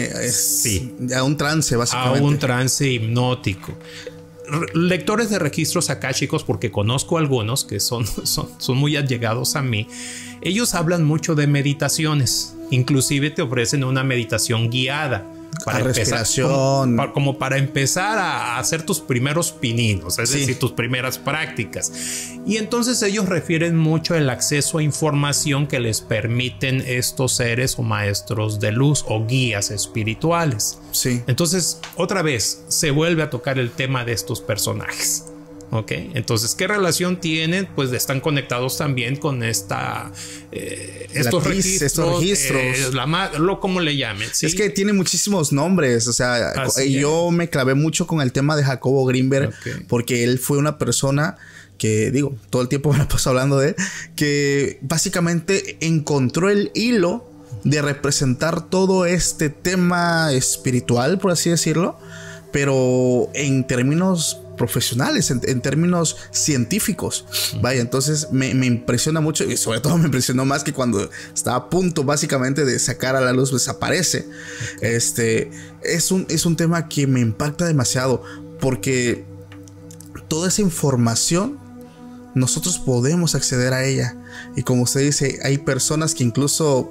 a un trance, básicamente. A un trance hipnótico. Lectores de registros akáshicos, porque conozco algunos que son muy allegados a mí, ellos hablan mucho de meditaciones, inclusive te ofrecen una meditación guiada para empezar, como para empezar a hacer tus primeros pininos, es decir, tus primeras prácticas. Y entonces ellos refieren mucho el acceso a información que les permiten estos seres o maestros de luz o guías espirituales. Sí. Entonces, otra vez, se vuelve a tocar el tema de estos personajes. ¿Ok? Entonces, ¿qué relación tienen? Pues están conectados también con estos registros. ¿Cómo le llamen? ¿Sí? Es que tiene muchísimos nombres. O sea, yo me clavé mucho con el tema de Jacobo Greenberg, porque él fue una persona que, todo el tiempo me la paso hablando de él, que básicamente encontró el hilo de representar todo este tema espiritual, por así decirlo, pero en términos profesionales, en términos científicos. Vaya, entonces me impresiona mucho, y sobre todo me impresionó más que cuando estaba a punto básicamente de sacar a la luz, desaparece. Es un tema que me impacta demasiado, porque toda esa información nosotros podemos acceder a ella, y como usted dice, hay personas que incluso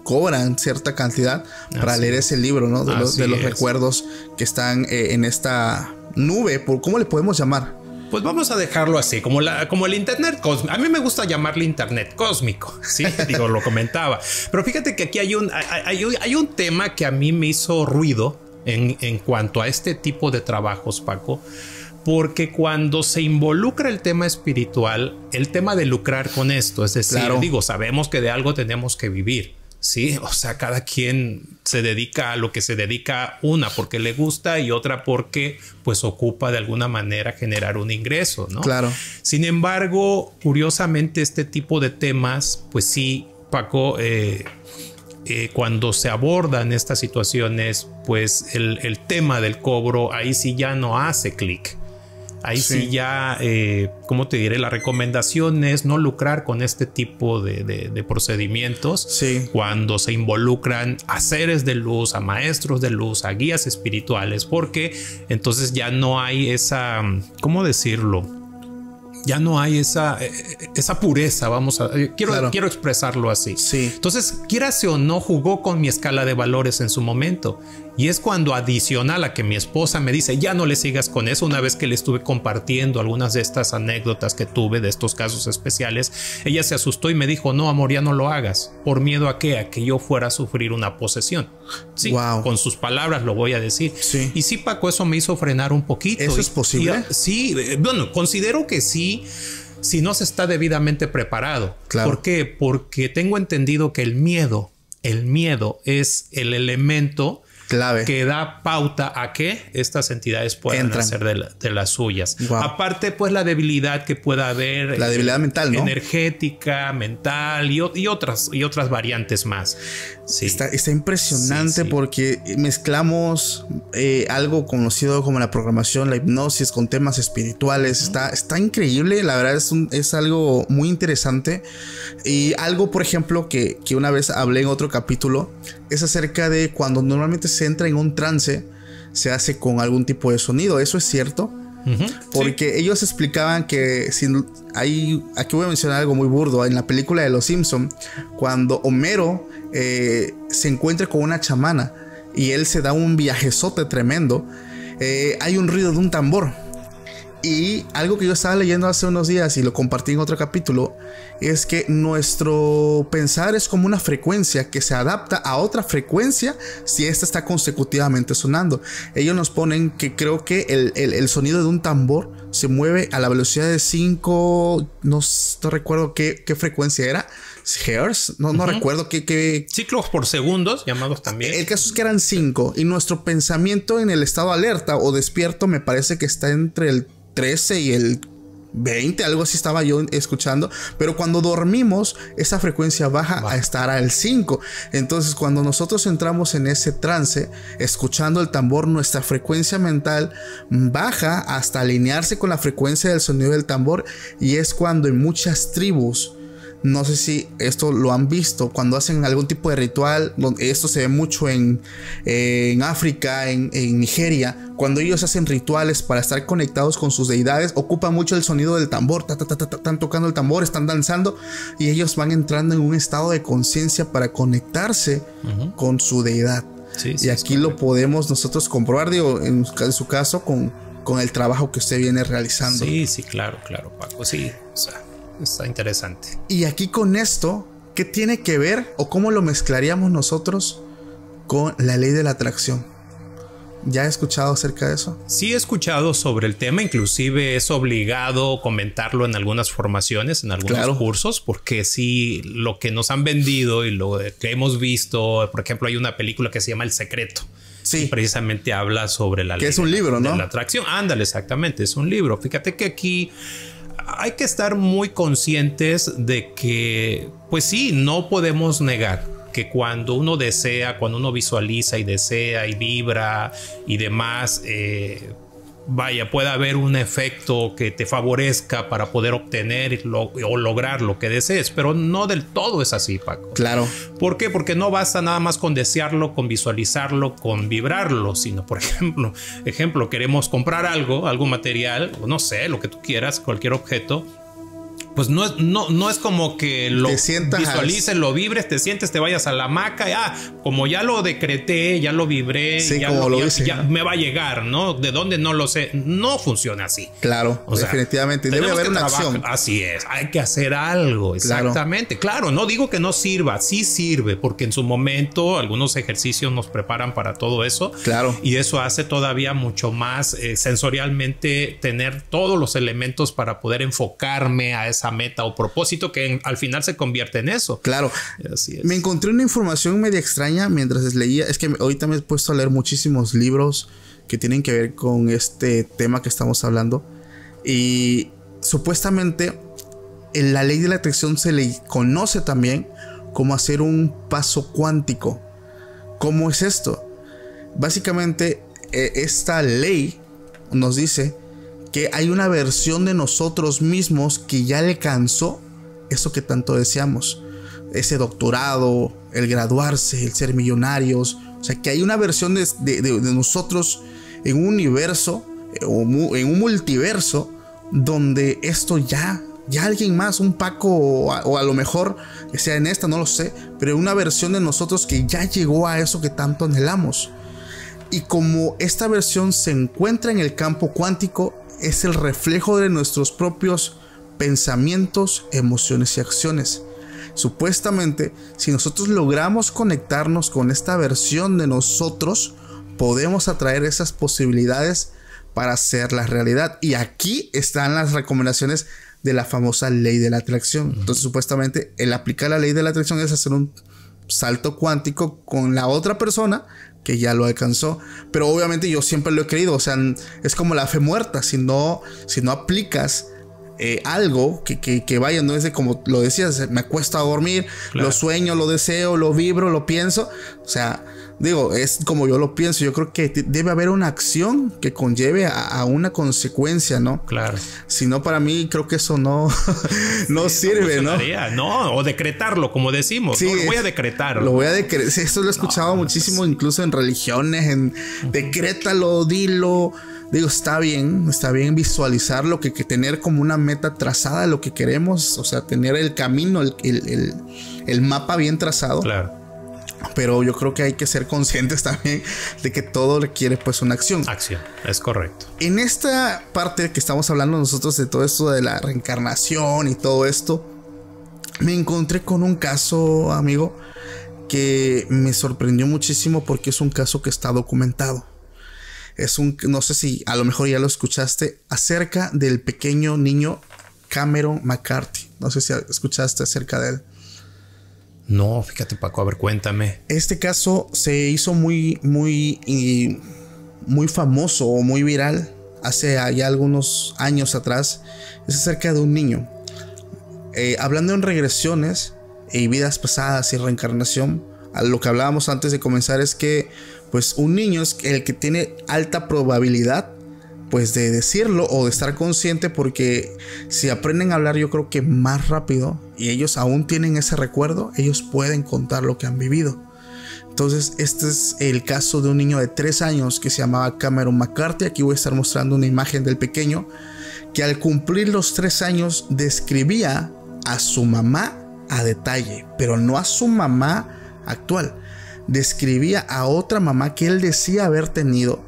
cobran cierta cantidad para leer ese libro, ¿no? De los recuerdos que están en esta nube. ¿Cómo le podemos llamar? Pues vamos a dejarlo así, como el internet cósmico. A mí me gusta llamarle internet cósmico, ¿sí? Digo, lo comentaba. Pero fíjate que aquí hay un tema que a mí me hizo ruido en cuanto a este tipo de trabajos, Paco. Porque cuando se involucra el tema espiritual, el tema de lucrar con esto, es decir, digo, sabemos que de algo tenemos que vivir. Sí, o sea, cada quien se dedica a lo que se dedica, una porque le gusta y otra porque pues ocupa de alguna manera generar un ingreso, ¿no? Claro. Sin embargo, curiosamente este tipo de temas, pues sí, Paco, cuando se abordan estas situaciones, pues el tema del cobro ahí sí ya no hace clic. Ahí sí ya, ¿cómo te diré? La recomendación es no lucrar con este tipo de procedimientos. Sí. Cuando se involucran a seres de luz, a maestros de luz, a guías espirituales, porque entonces ya no hay esa, ¿cómo decirlo? Ya no hay esa pureza, quiero expresarlo así. Sí. Entonces, quírase o no, jugó con mi escala de valores en su momento. Y es cuando, adicional a que mi esposa me dice, ya no le sigas con eso, una vez que le estuve compartiendo algunas de estas anécdotas que tuve de estos casos especiales, ella se asustó y me dijo, no, amor, ya no lo hagas. ¿Por miedo a qué? A que yo fuera a sufrir una posesión. Sí, wow. Con sus palabras lo voy a decir. Sí. Y sí, Paco, eso me hizo frenar un poquito. ¿Eso es posible? Sí, bueno, considero que sí, si no se está debidamente preparado. Claro. ¿Por qué? Porque tengo entendido que el miedo es el elemento clave que da pauta a que estas entidades puedan hacer de las suyas. Wow. Aparte, pues la debilidad que pueda haber, la debilidad mental, ¿no? Energética, mental y otras variantes más. Sí. Está impresionante, sí. Porque mezclamos algo conocido como la programación, la hipnosis con temas espirituales. Está increíble, la verdad es algo muy interesante. Y algo, por ejemplo, que una vez hablé en otro capítulo, es acerca de cuando normalmente se entra en un trance, se hace con algún tipo de sonido. ¿Eso es cierto? Porque ellos explicaban que aquí voy a mencionar algo muy burdo. En la película de Los Simpson, cuando Homero se encuentra con una chamana y él se da un viajezote tremendo, hay un ruido de un tambor. Y algo que yo estaba leyendo hace unos días y lo compartí en otro capítulo, es que nuestro pensar es como una frecuencia que se adapta a otra frecuencia si esta está consecutivamente sonando. Ellos nos ponen que creo que el sonido de un tambor se mueve a la velocidad de 5, no recuerdo qué frecuencia era, hertz, no recuerdo qué ciclos por segundos, llamados también. El caso es que eran 5 y nuestro pensamiento en el estado alerta o despierto me parece que está entre el 13 y el 20, algo así estaba yo escuchando, pero cuando dormimos esa frecuencia baja a estar al 5. Entonces cuando nosotros entramos en ese trance escuchando el tambor, nuestra frecuencia mental baja hasta alinearse con la frecuencia del sonido del tambor, y es cuando en muchas tribus, no sé si esto lo han visto, cuando hacen algún tipo de ritual, esto se ve mucho en África, en Nigeria, cuando ellos hacen rituales para estar conectados con sus deidades, ocupan mucho el sonido del tambor, están tocando el tambor, están danzando, y ellos van entrando en un estado de conciencia para conectarse con su deidad. Y aquí lo podemos nosotros comprobar, digo, en su caso, con el trabajo que usted viene realizando. Sí, claro, Paco, sí, o sea, está interesante. Y aquí con esto, ¿qué tiene que ver o cómo lo mezclaríamos nosotros con la ley de la atracción? ¿Ya he escuchado acerca de eso? Sí, he escuchado sobre el tema, inclusive es obligado comentarlo en algunas formaciones, en algunos cursos, porque sí, lo que nos han vendido y lo que hemos visto, por ejemplo, hay una película que se llama El Secreto. Sí. Y precisamente habla sobre la ley. Que es un libro, ¿no? De la atracción. Ándale, exactamente, es un libro. Fíjate que aquí hay que estar muy conscientes de que, pues sí, no podemos negar porque cuando uno desea, cuando uno visualiza y desea y vibra y demás, vaya, puede haber un efecto que te favorezca para poder obtener o lograr lo que desees, pero no del todo es así, Paco. Claro. ¿Por qué? Porque no basta nada más con desearlo, con visualizarlo, con vibrarlo, sino, por ejemplo, queremos comprar algo material, no sé, lo que tú quieras, cualquier objeto. Pues no es como que lo visualices, lo vibres, te sientes, te vayas a la hamaca y como ya lo decreté, ya lo vibré, sí, ya, ya me va a llegar, ¿no? ¿De dónde? No lo sé. No funciona así. Claro, o definitivamente. Debe haber una acción. Así es, hay que hacer algo, exactamente. Claro, no digo que no sirva, sí sirve, porque en su momento algunos ejercicios nos preparan para todo eso. Claro. Y eso hace todavía mucho más sensorialmente tener todos los elementos para poder enfocarme a esa meta o propósito que al final se convierte en eso. Claro. Así es. Me encontré una información media extraña mientras leía. Es que ahorita me he puesto a leer muchísimos libros que tienen que ver con este tema que estamos hablando. Y supuestamente en la ley de la atracción se le conoce también como hacer un paso cuántico. ¿Cómo es esto? Básicamente, esta ley nos dice que hay una versión de nosotros mismos que ya alcanzó eso que tanto deseamos. Ese doctorado, el graduarse, el ser millonarios. O sea, que hay una versión de nosotros en un universo, en un multiverso, donde esto ya alguien más, un Paco, o a lo mejor que sea en esta, no lo sé, pero una versión de nosotros que ya llegó a eso que tanto anhelamos. Y como esta versión se encuentra en el campo cuántico, es el reflejo de nuestros propios pensamientos, emociones y acciones. Supuestamente, si nosotros logramos conectarnos con esta versión de nosotros, podemos atraer esas posibilidades para hacer la realidad. Y aquí están las recomendaciones de la famosa ley de la atracción. Entonces, supuestamente, el aplicar la ley de la atracción es hacer un salto cuántico con la otra persona que ya lo alcanzó. Pero obviamente yo siempre lo he creído. O sea, es como la fe muerta. Si no aplicas algo que vaya, no es de como lo decías, me acuesto a dormir, claro, lo sueño, lo deseo, lo vibro, lo pienso. O sea, digo, es como yo lo pienso. Yo creo que debe haber una acción que conlleve a una consecuencia, ¿no? Claro. Si no, para mí creo que eso no sirve, ¿no? No, o decretarlo, como decimos. Sí, ¿no? Lo voy a decretar. Lo voy a decretar. Esto lo he escuchado muchísimo, incluso en religiones, decrétalo, dilo. Digo, está bien visualizarlo, que tener como una meta trazada de lo que queremos, o sea, tener el camino, el mapa bien trazado. Claro. Pero yo creo que hay que ser conscientes también de que todo requiere pues una acción. Acción, es correcto. En esta parte que estamos hablando nosotros de todo esto de la reencarnación y todo esto, me encontré con un caso, amigo, que me sorprendió muchísimo porque es un caso que está documentado. No sé si a lo mejor ya lo escuchaste, acerca del pequeño niño Cameron McCarthy. No sé si escuchaste acerca de él. No, fíjate, Paco, a ver, cuéntame. Este caso se hizo muy famoso o muy viral hace ya algunos años atrás. Es acerca de un niño. Hablando en regresiones y vidas pasadas y reencarnación, a lo que hablábamos antes de comenzar es que pues un niño es el que tiene alta probabilidad pues de decirlo o de estar consciente, porque si aprenden a hablar, yo creo que más rápido, y ellos aún tienen ese recuerdo, ellos pueden contar lo que han vivido. Entonces este es el caso de un niño de 3 años que se llamaba Cameron McCarthy. Aquí voy a estar mostrando una imagen del pequeño que al cumplir los 3 años describía a su mamá a detalle, pero no a su mamá actual. Describía a otra mamá que él decía haber tenido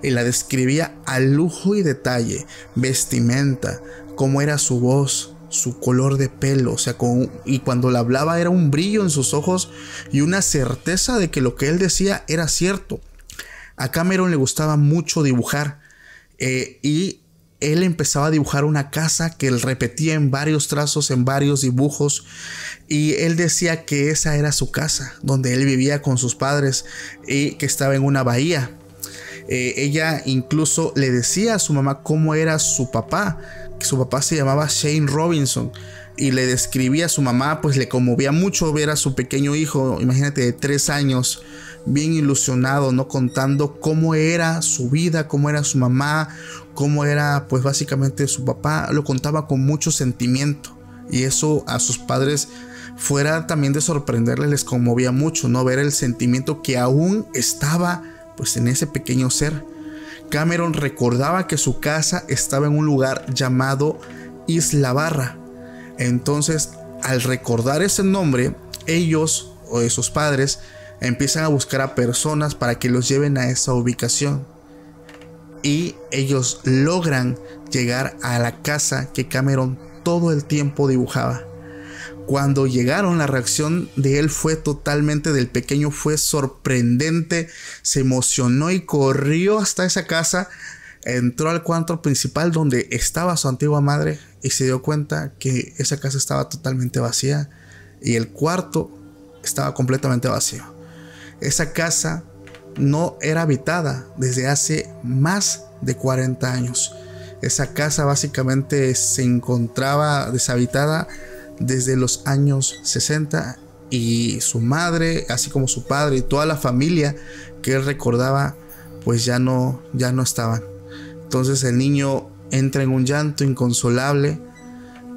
y la describía a lujo y detalle, vestimenta, cómo era su voz, su color de pelo, o sea, y cuando le hablaba era un brillo en sus ojos y una certeza de que lo que él decía era cierto. A Cameron le gustaba mucho dibujar y él empezaba a dibujar una casa que él repetía en varios trazos, en varios dibujos, y él decía que esa era su casa, donde él vivía con sus padres y que estaba en una bahía. Ella incluso le decía a su mamá cómo era su papá, que su papá se llamaba Shane Robinson. y le describía a su mamá, pues le conmovía mucho ver a su pequeño hijo, imagínate, de 3 años, bien ilusionado, ¿no? Contando cómo era su vida, cómo era su mamá, cómo era pues básicamente su papá. Lo contaba con mucho sentimiento, y eso a sus padres, fuera también de sorprenderles, les conmovía mucho, ¿no? Ver el sentimiento que aún estaba pues en ese pequeño ser. Cameron recordaba que su casa estaba en un lugar llamado Isla Barra. Entonces, al recordar ese nombre, ellos o sus padres empiezan a buscar a personas para que los lleven a esa ubicación, y ellos logran llegar a la casa que Cameron todo el tiempo dibujaba. Cuando llegaron, la reacción de él fue totalmente, del pequeño, fue sorprendente. Se emocionó y corrió hasta esa casa. Entró al cuarto principal donde estaba su antigua madre y se dio cuenta que esa casa estaba totalmente vacía y el cuarto estaba completamente vacío. Esa casa no era habitada desde hace más de 40 años. Esa casa básicamente se encontraba deshabitada desde los años 60, y su madre, así como su padre y toda la familia que él recordaba, pues ya no estaban. Entonces el niño entra en un llanto inconsolable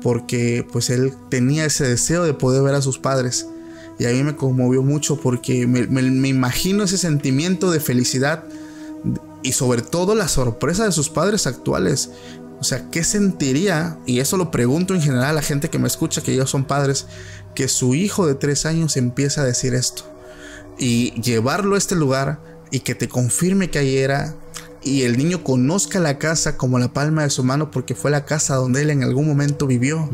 porque pues él tenía ese deseo de poder ver a sus padres, y a mí me conmovió mucho porque me imagino ese sentimiento de felicidad y sobre todo la sorpresa de sus padres actuales. O sea, ¿qué sentiría? Y eso lo pregunto en general a la gente que me escucha, que ellos son padres, que su hijo de 3 años empieza a decir esto, y llevarlo a este lugar y que te confirme que ahí era, y el niño conozca la casa como la palma de su mano porque fue la casa donde él en algún momento vivió.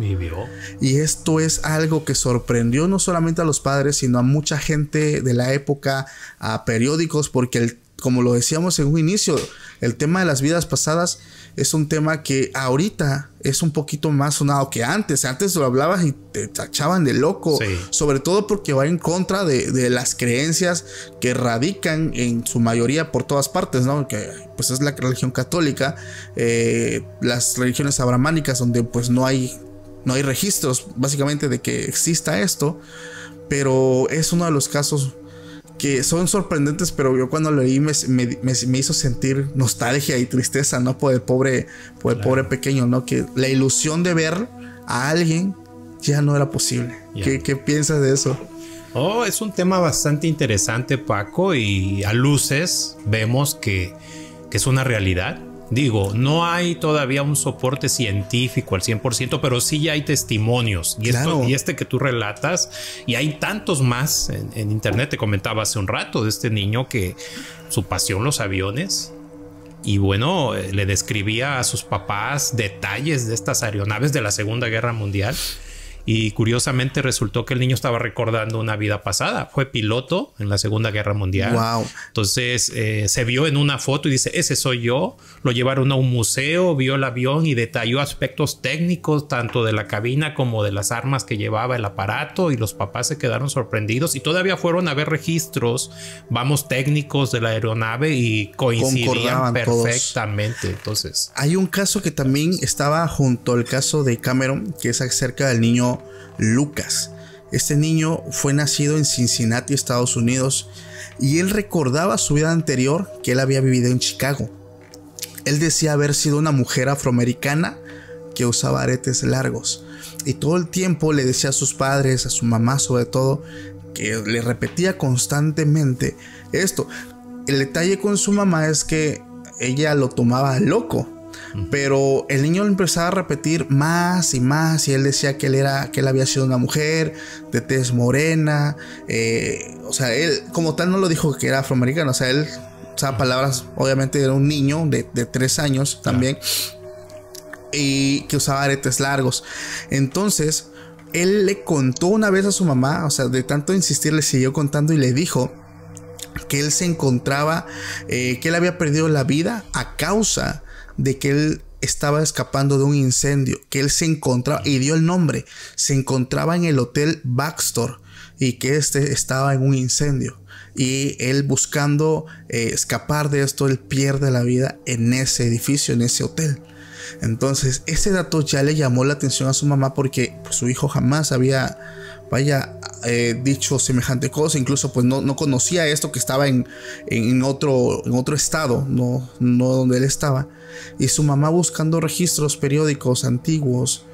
Y esto es algo que sorprendió no solamente a los padres, sino a mucha gente de la época, a periódicos, porque como lo decíamos en un inicio, el tema de las vidas pasadas es un tema que ahorita es un poquito más sonado que antes. Antes lo hablabas y te tachaban de loco, sí, sobre todo porque va en contra de las creencias que radican en su mayoría por todas partes, ¿no? Que pues es la religión católica, las religiones abrahámicas, donde pues no hay registros básicamente de que exista esto, pero es uno de los casos que son sorprendentes. Pero yo cuando leí me hizo sentir nostalgia y tristeza, ¿no? Por el pobre pequeño, ¿no? Que la ilusión de ver a alguien ya no era posible. ¿Qué piensas de eso? Oh, es un tema bastante interesante, Paco, y a luces vemos que es una realidad. Digo, no hay todavía un soporte científico al 100%, pero sí ya hay testimonios. Y, claro, este que tú relatas, y hay tantos más en internet. Te comentaba hace un rato de este niño que su pasión, los aviones. Y bueno, le describía a sus papás detalles de estas aeronaves de la Segunda Guerra Mundial. Y curiosamente resultó que el niño estaba recordando una vida pasada. Fue piloto en la Segunda Guerra Mundial. Wow. Entonces se vio en una foto y dice, ese soy yo. Lo llevaron a un museo, vio el avión y detalló aspectos técnicos tanto de la cabina como de las armas que llevaba el aparato, y los papás se quedaron sorprendidos y todavía fueron a ver registros, técnicos de la aeronave, y coincidían perfectamente todos. Entonces, hay un caso que también estaba junto al caso de Cameron, que es acerca del niño Lucas. Este niño fue nacido en Cincinnati, Estados Unidos, y él recordaba su vida anterior, que él había vivido en Chicago. Él decía haber sido una mujer afroamericana que usaba aretes largos, y todo el tiempo le decía a sus padres, a su mamá sobre todo, que le repetía constantemente esto. El detalle con su mamá es que ella lo tomaba loco, pero el niño lo empezaba a repetir más y más, y él decía que él había sido una mujer de tez morena. O sea, él como tal no lo dijo que era afroamericano. O sea, él usaba palabras, obviamente era un niño de 3 años también, y que usaba aretes largos. Entonces él le contó una vez a su mamá, o sea, de tanto insistir le siguió contando, y le dijo que él se encontraba, que él había perdido la vida a causa de que él estaba escapando de un incendio, que él se encontraba, y dio el nombre, se encontraba en el Hotel Baxter, y que estaba en un incendio, y él buscando escapar de esto, él pierde la vida en ese edificio, en ese hotel. Entonces, ese dato ya le llamó la atención a su mamá porque pues, su hijo jamás había, dicho semejante cosa. Incluso pues no conocía esto, que estaba en otro estado, no donde él estaba. Y su mamá, buscando registros periódicos antiguos,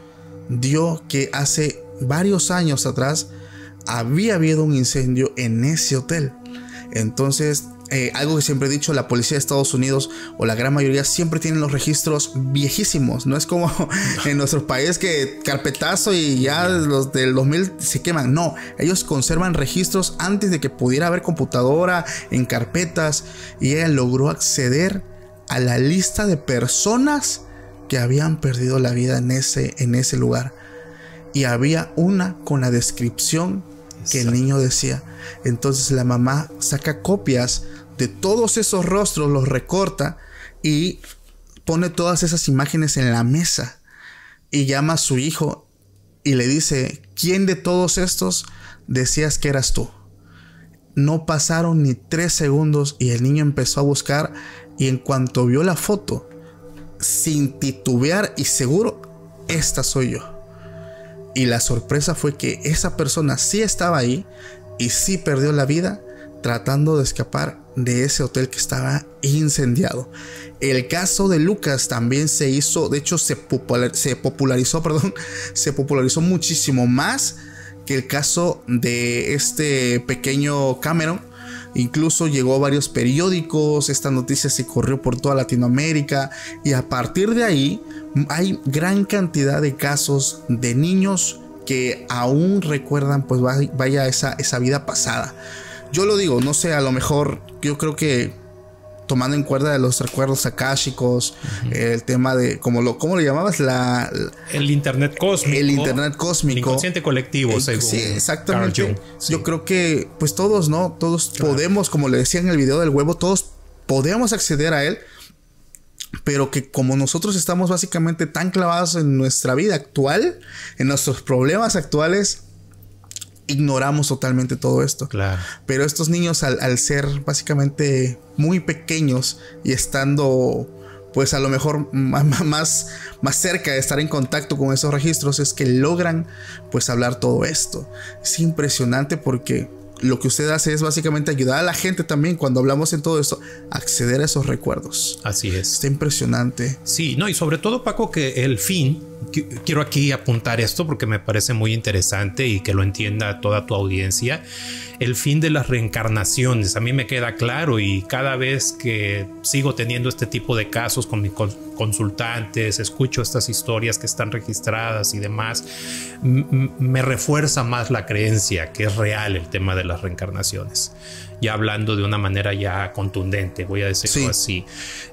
dio que hace varios años atrás había habido un incendio en ese hotel. Entonces, algo que siempre he dicho, la policía de Estados Unidos, o la gran mayoría, siempre tienen los registros viejísimos. No es como en nuestro país que carpetazo y ya los del 2000 se queman. No, ellos conservan registros antes de que pudiera haber computadora, en carpetas. Y ella logró acceder a la lista de personas que habían perdido la vida en ese lugar. Y había una con la descripción que el niño decía. Entonces la mamá saca copias de todos esos rostros, los recorta y pone todas esas imágenes en la mesa. Y llama a su hijo y le dice: ¿quién de todos estos decías que eras tú? No pasaron ni 3 segundos y el niño empezó a buscar, y en cuanto vio la foto, sin titubear y seguro, esta soy yo. Y la sorpresa fue que esa persona sí estaba ahí y sí perdió la vida tratando de escapar de ese hotel que estaba incendiado. El caso de Lucas también se hizo, de hecho se popularizó muchísimo más que el caso de este pequeño Cameron. Incluso llegó a varios periódicos, esta noticia se corrió por toda Latinoamérica, y a partir de ahí hay gran cantidad de casos de niños que aún recuerdan pues vaya esa vida pasada. Yo lo digo, no sé, a lo mejor yo creo que tomando en cuenta de los recuerdos akáshicos, el tema de, ¿cómo lo llamabas? El internet cósmico. El internet cósmico. El inconsciente colectivo, según sí, exactamente. Carl Jung. Sí. Yo creo que, pues todos, ¿no? Todos podemos, como le decía en el video del huevo, todos podemos acceder a él. Pero que como nosotros estamos básicamente tan clavados en nuestra vida actual, en nuestros problemas actuales, ignoramos totalmente todo esto. Claro. Pero estos niños, al ser básicamente muy pequeños y estando pues a lo mejor más cerca de estar en contacto con esos registros, es que logran pues hablar todo esto. Es impresionante porque lo que usted hace es básicamente ayudar a la gente también, cuando hablamos en todo esto, a acceder a esos recuerdos. Así es. Está impresionante. Sí, no, y sobre todo, Paco, que el fin, quiero aquí apuntar esto porque me parece muy interesante y que lo entienda toda tu audiencia. El fin de las reencarnaciones, a mí me queda claro, y cada vez que sigo teniendo este tipo de casos con mis consultantes, escucho estas historias que están registradas y demás, me refuerza más la creencia que es real el tema de las reencarnaciones. Ya hablando de una manera ya contundente, voy a decirlo así.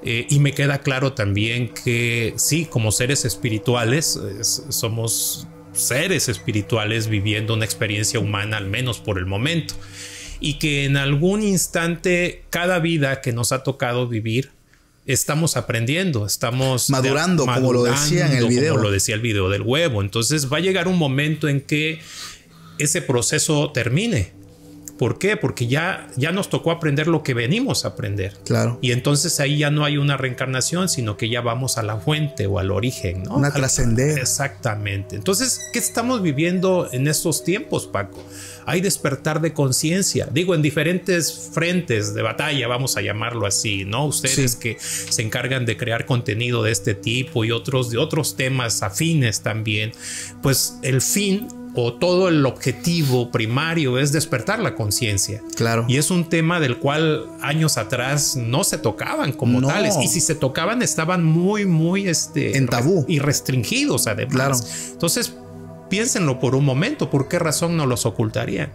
Y me queda claro también que sí, como seres espirituales, somos seres espirituales viviendo una experiencia humana, al menos por el momento, y que en algún instante, cada vida que nos ha tocado vivir, estamos aprendiendo, estamos madurando, como lo decía en el video. Como lo decía el video del huevo. Entonces va a llegar un momento en que ese proceso termine. ¿Por qué? Porque ya nos tocó aprender lo que venimos a aprender. Claro. Y entonces ahí ya no hay una reencarnación, sino que ya vamos a la fuente o al origen, ¿no? Una trascender. Exactamente. Entonces, ¿qué estamos viviendo en estos tiempos, Paco? Hay despertar de conciencia. Digo, en diferentes frentes de batalla, vamos a llamarlo así, ¿no? Ustedes que se encargan de crear contenido de este tipo y otros de otros temas afines también, pues el fin o todo el objetivo primario es despertar la conciencia. Claro. Y es un tema del cual años atrás no se tocaban como tales. Y si se tocaban, estaban muy en tabú y restringidos además. Claro. Entonces, piénsenlo por un momento. ¿Por qué razón no los ocultarían?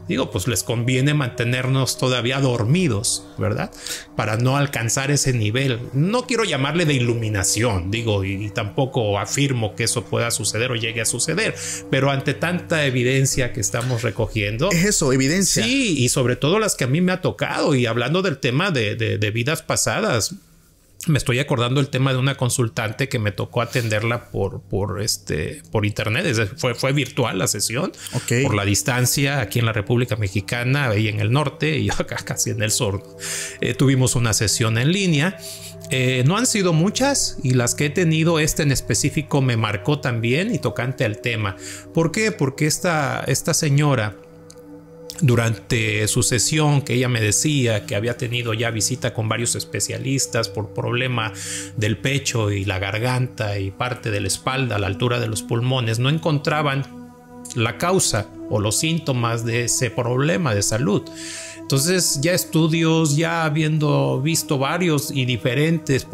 Digo, pues les conviene mantenernos todavía dormidos, ¿verdad? Para no alcanzar ese nivel. No quiero llamarle de iluminación, digo, y tampoco afirmo que eso pueda suceder o llegue a suceder, pero ante tanta evidencia que estamos recogiendo. Es eso, evidencia. Sí, y sobre todo las que a mí me ha tocado, y hablando del tema de vidas pasadas. Me estoy acordando el tema de una consultante que me tocó atenderla por internet. Fue virtual la sesión, por la distancia, aquí en la República Mexicana, ahí en el norte, y yo acá casi en el sur. Tuvimos una sesión en línea. No han sido muchas, y las que he tenido, en específico me marcó también, y tocante al tema. ¿Por qué? Porque esta señora, durante su sesión, que ella me decía que había tenido ya visita con varios especialistas por problema del pecho y la garganta y parte de la espalda a la altura de los pulmones, no encontraban la causa o los síntomas de ese problema de salud. Entonces, ya estudios, ya habiendo visto varios y diferentes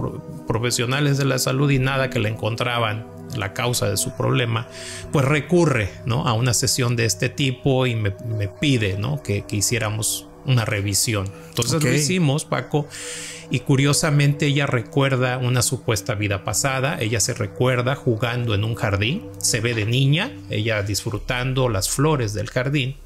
profesionales de la salud, y nada que le encontraban la causa de su problema, pues recurre, ¿no?, a una sesión de este tipo y me pide, ¿no?, que hiciéramos una revisión. Entonces lo hicimos, Paco, y curiosamente ella recuerda una supuesta vida pasada. Ella se recuerda jugando en un jardín, se ve de niña, ella disfrutando las flores del jardín.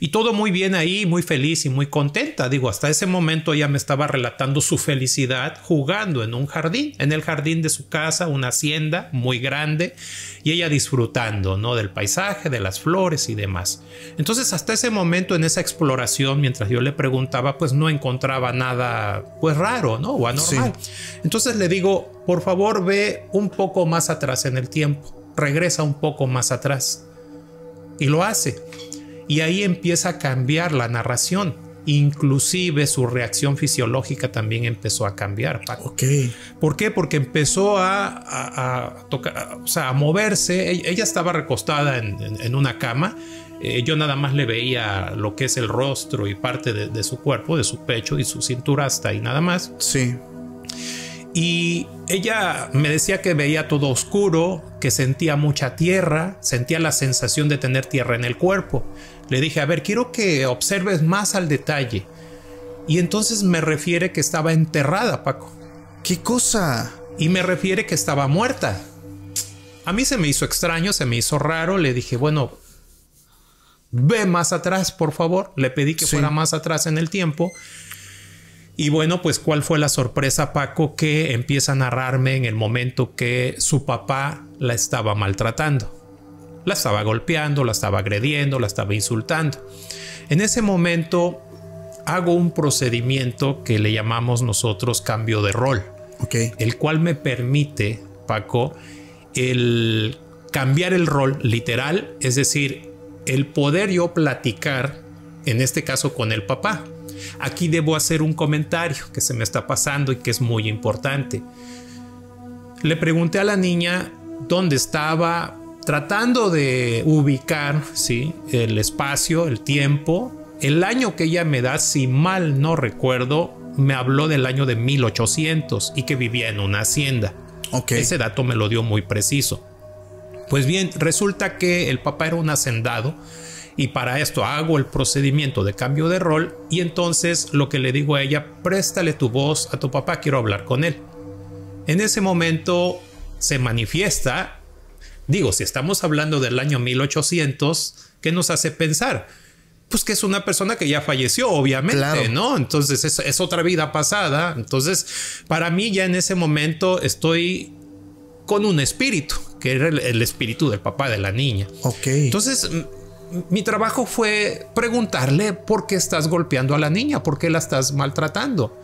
Y todo muy bien ahí, muy feliz y muy contenta. Digo, hasta ese momento ella me estaba relatando su felicidad jugando en un jardín, en el jardín de su casa, una hacienda muy grande, y ella disfrutando, ¿no?, del paisaje, de las flores y demás. Entonces, hasta ese momento, en esa exploración, mientras yo le preguntaba, pues no encontraba nada, pues raro, ¿no?, o anormal. Sí. Entonces le digo, por favor, ve un poco más atrás en el tiempo, regresa un poco más atrás. Y lo hace. Y ahí empieza a cambiar la narración. Inclusive su reacción fisiológica también empezó a cambiar, Paco. ¿Por qué? Porque empezó a tocar, o sea, a moverse. Ella estaba recostada en una cama. Yo nada más le veía lo que es el rostro y parte de su cuerpo, de su pecho y su cintura, hasta ahí nada más. Sí. Y ella me decía que veía todo oscuro, que sentía mucha tierra, sentía la sensación de tener tierra en el cuerpo. Le dije, a ver, quiero que observes más al detalle. Y entonces me refiere que estaba enterrada, Paco. ¿Qué cosa? Y me refiere que estaba muerta. A mí se me hizo extraño, se me hizo raro. Le dije, bueno, ve más atrás, por favor. Le pedí que fuera más atrás en el tiempo. Y bueno, pues ¿cuál fue la sorpresa, Paco? Que empieza a narrarme en el momento que su papá la estaba maltratando. La estaba golpeando, la estaba agrediendo, la estaba insultando. En ese momento hago un procedimiento que le llamamos nosotros cambio de rol. El cual me permite, Paco, el cambiar el rol literal, es decir, el poder yo platicar, en este caso con el papá. Aquí debo hacer un comentario que se me está pasando y que es muy importante. Le pregunté a la niña dónde estaba, tratando de ubicar, ¿sí?, el espacio, el tiempo, el año que ella me da. Si mal no recuerdo, me habló del año de 1800 y que vivía en una hacienda. Ese dato me lo dio muy preciso. Pues bien, resulta que el papá era un hacendado. Y para esto hago el procedimiento de cambio de rol, y entonces lo que le digo a ella, préstale tu voz a tu papá, quiero hablar con él. En ese momento se manifiesta. Digo, si estamos hablando del año 1800, ¿qué nos hace pensar? Pues que es una persona que ya falleció, obviamente, claro, ¿no? Entonces es otra vida pasada. Entonces, para mí ya en ese momento estoy con un espíritu, que era el espíritu del papá de la niña. Entonces, mi trabajo fue preguntarle por qué estás golpeando a la niña, por qué la estás maltratando.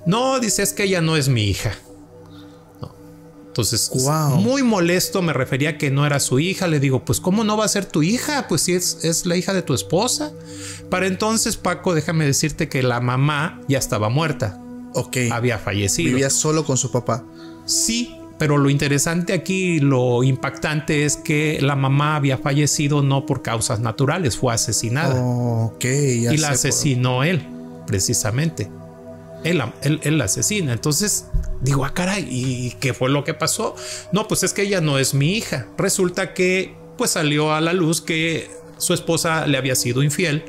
No, dice, es que ella no es mi hija. No. Entonces, muy molesto, me refería a que no era su hija. Le digo, pues ¿cómo no va a ser tu hija? Pues si es la hija de tu esposa. Para entonces, Paco, déjame decirte que la mamá ya estaba muerta. Había fallecido. ¿Vivía solo con su papá? Sí. Pero lo interesante aquí, lo impactante, es que la mamá había fallecido no por causas naturales, fue asesinada. Y la asesinó él, precisamente. Él la asesina. Entonces digo, caray, ¿y qué fue lo que pasó? No, pues es que ella no es mi hija. Resulta que pues salió a la luz que su esposa le había sido infiel.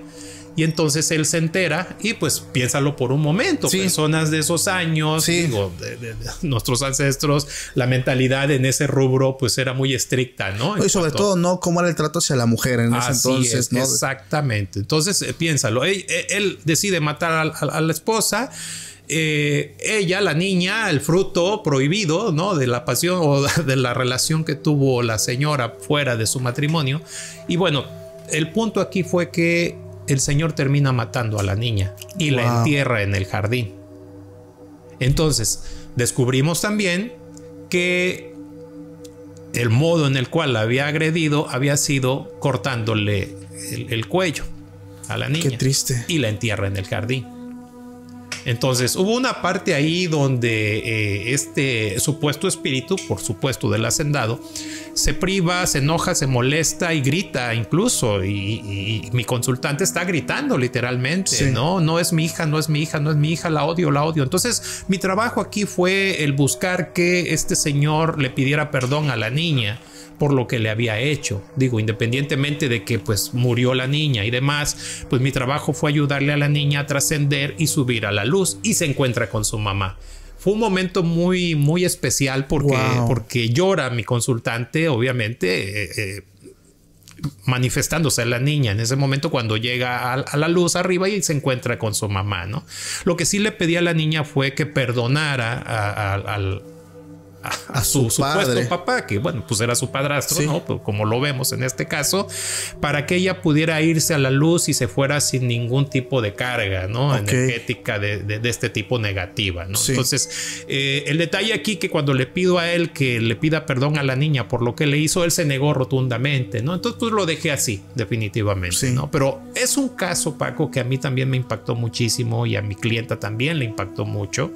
Y entonces él se entera y pues piénsalo por un momento. Personas de esos años, digo, de nuestros ancestros, la mentalidad en ese rubro pues era muy estricta, ¿no? Y sobre todo, ¿no? Cómo era el trato hacia la mujer en ese entonces, ¿no? Exactamente. Entonces piénsalo. Él decide matar a la esposa. ella, la niña, el fruto prohibido, ¿no?, de la pasión o de la relación que tuvo la señora fuera de su matrimonio. Y bueno, el punto aquí fue que el señor termina matando a la niña y la entierra en el jardín. Entonces, descubrimos también que el modo en el cual la había agredido había sido cortándole el cuello a la niña. Qué triste. Y la entierra en el jardín. Entonces hubo una parte ahí donde este supuesto espíritu, por supuesto del hacendado, se priva, se enoja, se molesta y grita incluso. Y mi consultante está gritando literalmente, sí. No es mi hija, no es mi hija, no es mi hija, la odio, la odio. Entonces mi trabajo aquí fue el buscar que este señor le pidiera perdón a la niña por lo que le había hecho. Digo, independientemente de que pues murió la niña y demás, pues mi trabajo fue ayudarle a la niña a trascender y subir a la luz, y se encuentra con su mamá. Fue un momento muy, muy especial porque llora mi consultante, obviamente, manifestándose a la niña en ese momento cuando llega a la luz arriba y se encuentra con su mamá, ¿no? Lo que sí le pedí a la niña fue que perdonara a su supuesto papá, que bueno, pues era su padrastro, sí, ¿no? Pues como lo vemos en este caso, para que ella pudiera irse a la luz y se fuera sin ningún tipo de carga, ¿no? Energética de este tipo negativa, ¿no? Sí. Entonces, el detalle aquí que cuando le pido a él que le pida perdón a la niña por lo que le hizo, él se negó rotundamente, ¿no? Entonces, pues lo dejé así, definitivamente, sí, ¿no? Pero es un caso, Paco, que a mí también me impactó muchísimo y a mi clienta también le impactó mucho.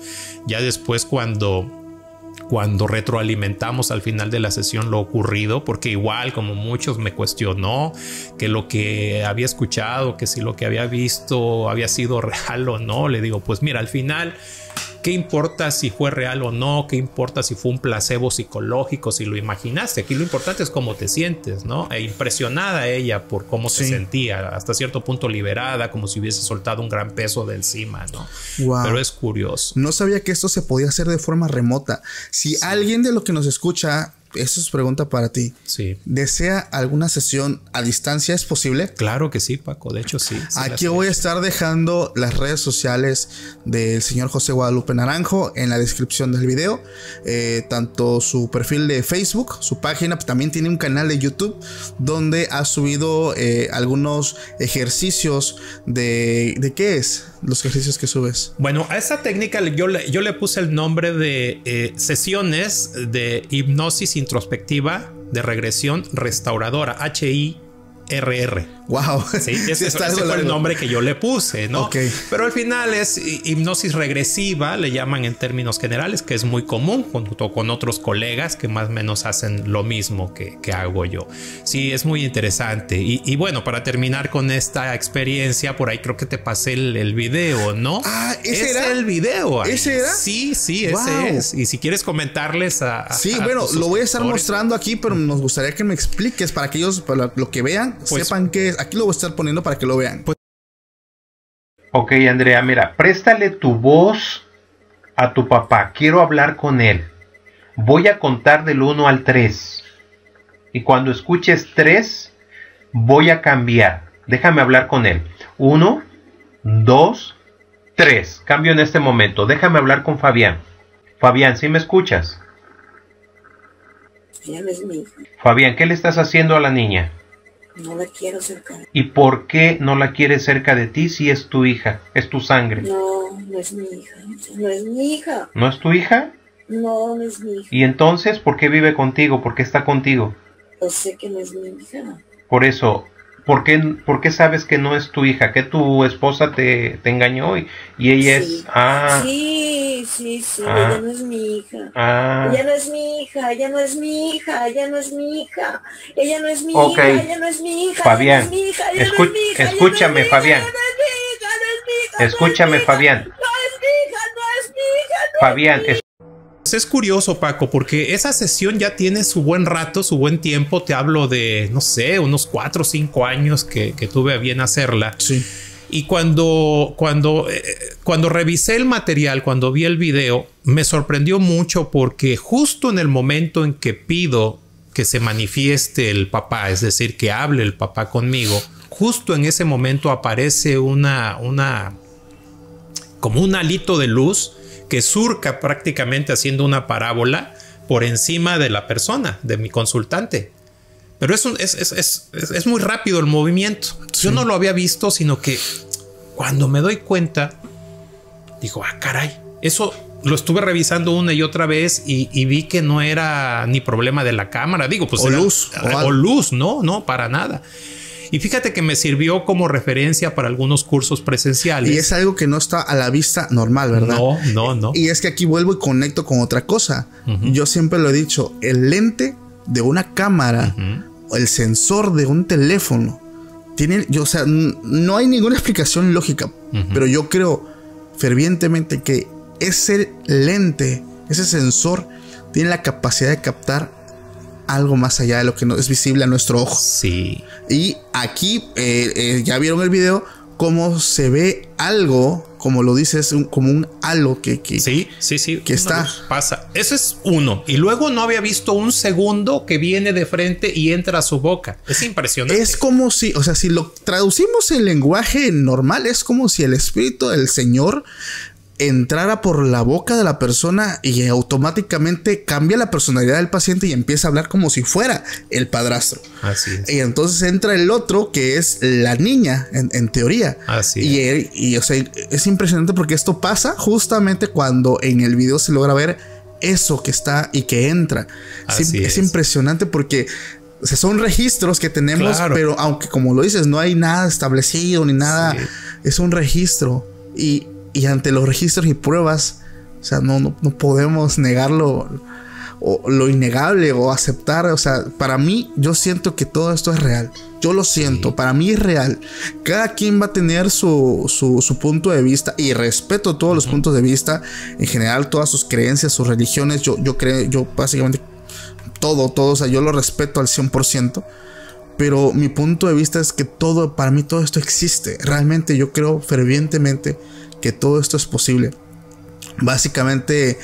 Ya después cuando retroalimentamos al final de la sesión lo ocurrido, porque igual como muchos me cuestionó que lo que había escuchado, que si lo que había visto había sido real o no, le digo, pues mira, al final, ¿qué importa si fue real o no? ¿Qué importa si fue un placebo psicológico, si lo imaginaste? Aquí lo importante es cómo te sientes, ¿no? E impresionada ella por cómo se sentía, hasta cierto punto liberada, como si hubiese soltado un gran peso de encima, ¿no? Wow. Pero es curioso. No sabía que esto se podía hacer de forma remota. Si alguien de lo que nos escucha, eso es pregunta para ti. Sí. ¿Desea alguna sesión a distancia? ¿Es posible? Claro que sí, Paco. De hecho, sí. Aquí voy a estar dejando las redes sociales del señor José Guadalupe Naranjo en la descripción del video. Tanto su perfil de Facebook, su página, pues también tiene un canal de YouTube donde ha subido algunos ejercicios de ¿qué es? Los ejercicios que subes. Bueno, a esa técnica yo le puse el nombre de sesiones de hipnosis introspectiva de regresión restauradora, HIRR. Wow. Sí, ese fue el nombre que yo le puse, ¿no? Okay. Pero al final es hipnosis regresiva, le llaman en términos generales, que es muy común junto con otros colegas que más o menos hacen lo mismo que hago yo. Sí, es muy interesante. Y bueno, para terminar con esta experiencia, por ahí creo que te pasé el video, ¿no? Ah, ¿ese era? El video. Ahí. ¿Ese era? Sí, wow. Ese es. Y si quieres comentarles sí, bueno, lo voy a estar mostrando aquí, pero nos gustaría que me expliques para que ellos, para lo que vean, pues, sepan qué es. Aquí lo voy a estar poniendo para que lo vean. Ok, Andrea, mira, préstale tu voz a tu papá. Quiero hablar con él. Voy a contar del 1 al 3. Y cuando escuches 3, voy a cambiar. Déjame hablar con él. 1, 2, 3. Cambio en este momento. Déjame hablar con Fabián. Fabián, ¿sí me escuchas? Ella no es mi hija. Fabián, ¿qué le estás haciendo a la niña? No la quiero cerca. ¿Y por qué no la quieres cerca de ti si es tu hija? Es tu sangre. No, no es mi hija. No es mi hija. ¿No es tu hija? No, no es mi hija. ¿Y entonces por qué vive contigo? ¿Por qué está contigo? Yo sé que no es mi hija. Por eso, ¿por qué sabes que no es tu hija? ¿Que tu esposa te engañó y ella sí. es...? Ah. Sí, ella no es mi hija. Ah. Ella no es mi hija, ella no es mi hija, ella no es mi hija. Ella no es mi okay. hija, ella no es mi hija. Fabián, escúchame, Fabián. Escúchame, Fabián. No es mi hija, no es mi hija. Fabián, es curioso, Paco, porque esa sesión ya tiene su buen rato, su buen tiempo. Te hablo de, no sé, unos 4 o 5 años que tuve a bien hacerla. Sí. Y cuando revisé el material, cuando vi el video, me sorprendió mucho porque justo en el momento en que pido que se manifieste el papá, es decir, que hable el papá conmigo, justo en ese momento aparece una como un halito de luz que surca prácticamente haciendo una parábola por encima de la persona, de mi consultante. Pero es muy rápido el movimiento. Sí. Yo no lo había visto, sino que cuando me doy cuenta, digo, caray, eso lo estuve revisando una y otra vez y vi que no era ni problema de la cámara. Digo, pues o luz. O luz, no, para nada. Y fíjate que me sirvió como referencia para algunos cursos presenciales. Y es algo que no está a la vista normal, ¿verdad? No. Y es que aquí vuelvo y conecto con otra cosa. Yo siempre lo he dicho, el lente de una cámara, el sensor de un teléfono, o sea, no hay ninguna explicación lógica, pero yo creo fervientemente que ese lente, ese sensor, tiene la capacidad de captar algo más allá de lo que no es visible a nuestro ojo. Sí. Y aquí ya vieron el video cómo se ve algo, como lo dices, como un halo que sí, que está pasa. Eso es uno. Y luego no había visto un segundo que viene de frente y entra a su boca. Es impresionante. Es como si, o sea, si lo traducimos en lenguaje normal, es como si el espíritu del Señor entrara por la boca de la persona y automáticamente cambia la personalidad del paciente y empieza a hablar como si fuera el padrastro. Así es. Y entonces entra el otro, que es la niña, en teoría. Así es. Y o sea, es impresionante porque esto pasa justamente cuando en el video se logra ver eso que está y que entra. Es impresionante porque, o sea, son registros que tenemos, claro, pero aunque, como lo dices, no hay nada establecido ni nada, sí, es un registro. Y ante los registros y pruebas, o sea, no podemos negarlo, o lo innegable, o aceptar. O sea, para mí, yo siento que todo esto es real. Yo lo siento, sí, para mí es real. Cada quien va a tener su punto de vista, y respeto todos los puntos de vista, en general, todas sus creencias, sus religiones. Yo básicamente todo, o sea, yo lo respeto al 100%. Pero mi punto de vista es que para mí todo esto existe. Realmente yo creo fervientemente que todo esto es posible. Básicamente,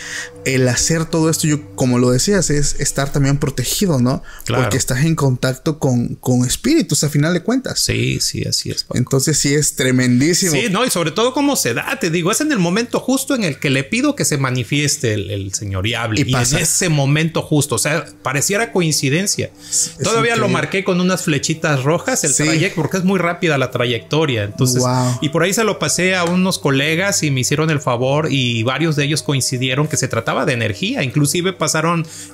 el hacer todo esto, como lo decías, es estar también protegido, ¿no? Claro. Porque estás en contacto con espíritus, a final de cuentas. Sí, así es, Paco. Entonces sí es tremendísimo. Sí, no, y sobre todo cómo se da, te digo, es en el momento justo en el que le pido que se manifieste el Señor y hable. Y en ese momento justo, o sea, pareciera coincidencia. Todavía lo marqué con unas flechitas rojas, el trayecto, porque es muy rápida la trayectoria. Entonces, y por ahí se lo pasé a unos colegas y me hicieron el favor, y varios de ellos coincidieron que se trataba de energía. Inclusive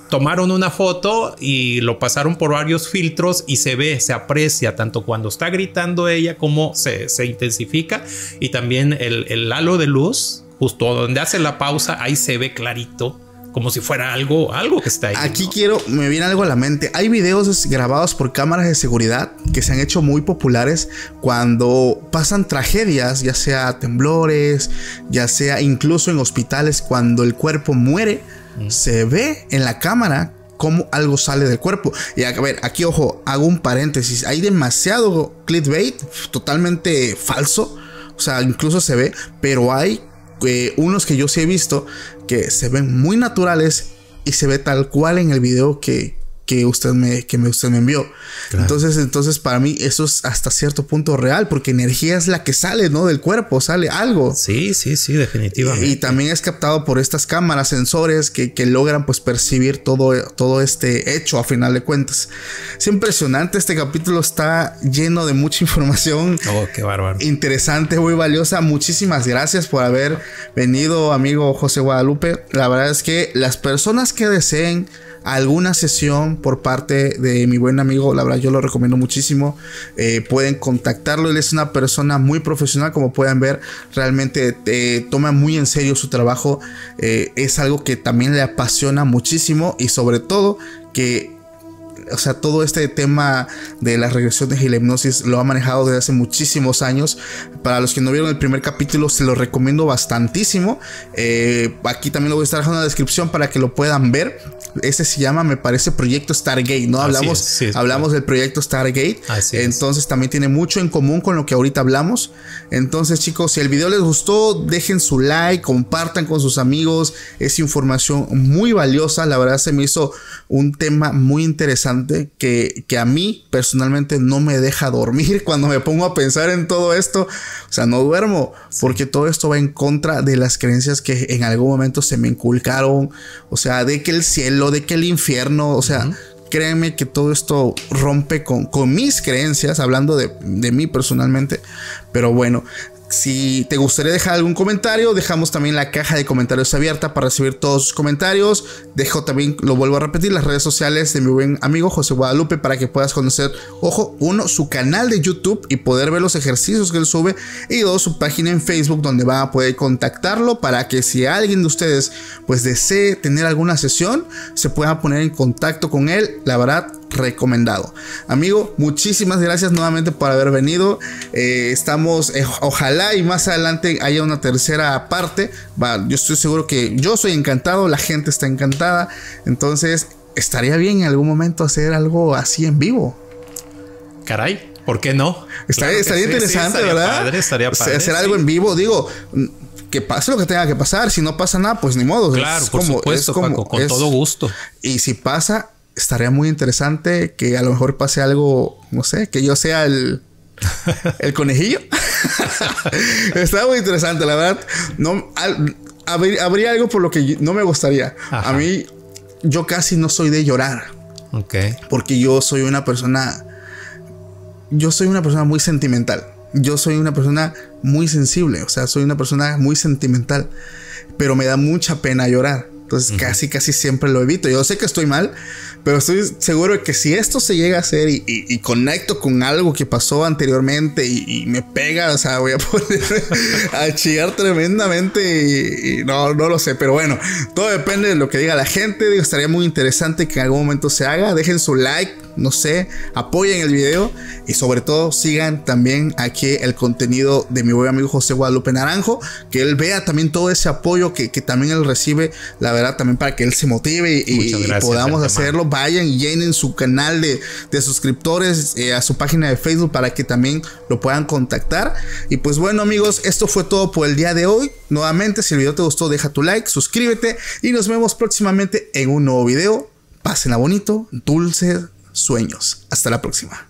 tomaron una foto y lo pasaron por varios filtros y se aprecia tanto cuando está gritando ella como se intensifica, y también el halo de luz justo donde hace la pausa, ahí se ve clarito, como si fuera algo que está ahí. Aquí me viene algo a la mente. Hay videos grabados por cámaras de seguridad que se han hecho muy populares cuando pasan tragedias, ya sea temblores, ya sea incluso en hospitales, cuando el cuerpo muere, se ve en la cámara cómo algo sale del cuerpo. Y a ver, aquí ojo, hago un paréntesis. Hay demasiado clickbait, totalmente falso. O sea, incluso se ve, pero hay unos que yo sí he visto que se ven muy naturales y se ve tal cual en el video que usted me envió. Claro. Entonces para mí eso es hasta cierto punto real, porque energía es la que sale, ¿no? Del cuerpo, sale algo. Sí, definitivamente. Y también es captado por estas cámaras, sensores que logran pues percibir todo este hecho a final de cuentas. Es impresionante, este capítulo está lleno de mucha información. Oh, qué bárbaro. Interesante, muy valiosa. Muchísimas gracias por haber venido, amigo José Guadalupe. La verdad es que las personas que deseen alguna sesión por parte de mi buen amigo, la verdad yo lo recomiendo muchísimo, pueden contactarlo. Él es una persona muy profesional, como pueden ver, realmente toma muy en serio su trabajo, es algo que también le apasiona muchísimo, y sobre todo que, o sea, todo este tema de las regresiones y la hipnosis lo ha manejado desde hace muchísimos años. Para los que no vieron el primer capítulo, se lo recomiendo bastantísimo. Aquí también lo voy a estar dejando en la descripción para que lo puedan ver. Ese se llama, me parece, Proyecto Stargate, ¿no? Hablamos del Proyecto Stargate. Entonces también tiene mucho en común con lo que ahorita hablamos. Entonces, chicos, si el video les gustó, dejen su like, compartan con sus amigos. Es información muy valiosa. La verdad se me hizo un tema muy interesante interesante que a mí personalmente no me deja dormir cuando me pongo a pensar en todo esto. O sea, no duermo porque todo esto va en contra de las creencias que en algún momento se me inculcaron. O sea, de que el cielo, de que el infierno, o sea... Créanme que todo esto rompe con mis creencias, hablando de mí personalmente. Pero bueno, si te gustaría dejar algún comentario, dejamos también la caja de comentarios abierta para recibir todos sus comentarios. Dejo también, lo vuelvo a repetir, las redes sociales de mi buen amigo José Guadalupe para que puedas conocer, ojo, uno, su canal de YouTube y poder ver los ejercicios que él sube, y dos, su página en Facebook donde van a poder contactarlo para que si alguien de ustedes pues desee tener alguna sesión, se pueda poner en contacto con él. La verdad, recomendado. Amigo, muchísimas gracias nuevamente por haber venido. Estamos, ojalá y más adelante haya una tercera parte. Yo estoy seguro que yo soy encantado, la gente está encantada. Entonces, estaría bien en algún momento hacer algo así en vivo. Caray, ¿por qué no? Estaría interesante, ¿verdad? Estaría padre. Hacer algo en vivo, digo... Que pase lo que tenga que pasar. Si no pasa nada, pues ni modo. Claro, por supuesto, Paco, con todo gusto. Y si pasa, estaría muy interesante que a lo mejor pase algo, no sé, que yo sea el conejillo. Está muy interesante, la verdad. No, habría algo por lo que no me gustaría. Ajá. A mí, yo casi no soy de llorar. Ok. Porque yo soy una persona muy sentimental. Yo soy una persona muy sensible, o sea, soy una persona muy sentimental, pero me da mucha pena llorar. Entonces casi siempre lo evito. Yo sé que estoy mal, pero estoy seguro de que si esto se llega a hacer y conecto con algo que pasó anteriormente y me pega, o sea, voy a poner a chillar tremendamente y no lo sé. Pero bueno, todo depende de lo que diga la gente. Digo, estaría muy interesante que en algún momento se haga. Dejen su like, no sé, apoyen el video y sobre todo sigan también aquí el contenido de mi buen amigo José Guadalupe Naranjo, que él vea también todo ese apoyo que también él recibe, la verdad, también para que él se motive y podamos hacerlo. Vayan y llenen su canal de suscriptores, a su página de Facebook para que también lo puedan contactar. Y pues bueno, amigos, esto fue todo por el día de hoy. Nuevamente, si el video te gustó, deja tu like, suscríbete y nos vemos próximamente en un nuevo video. Pásenla bonito, dulces sueños. Hasta la próxima.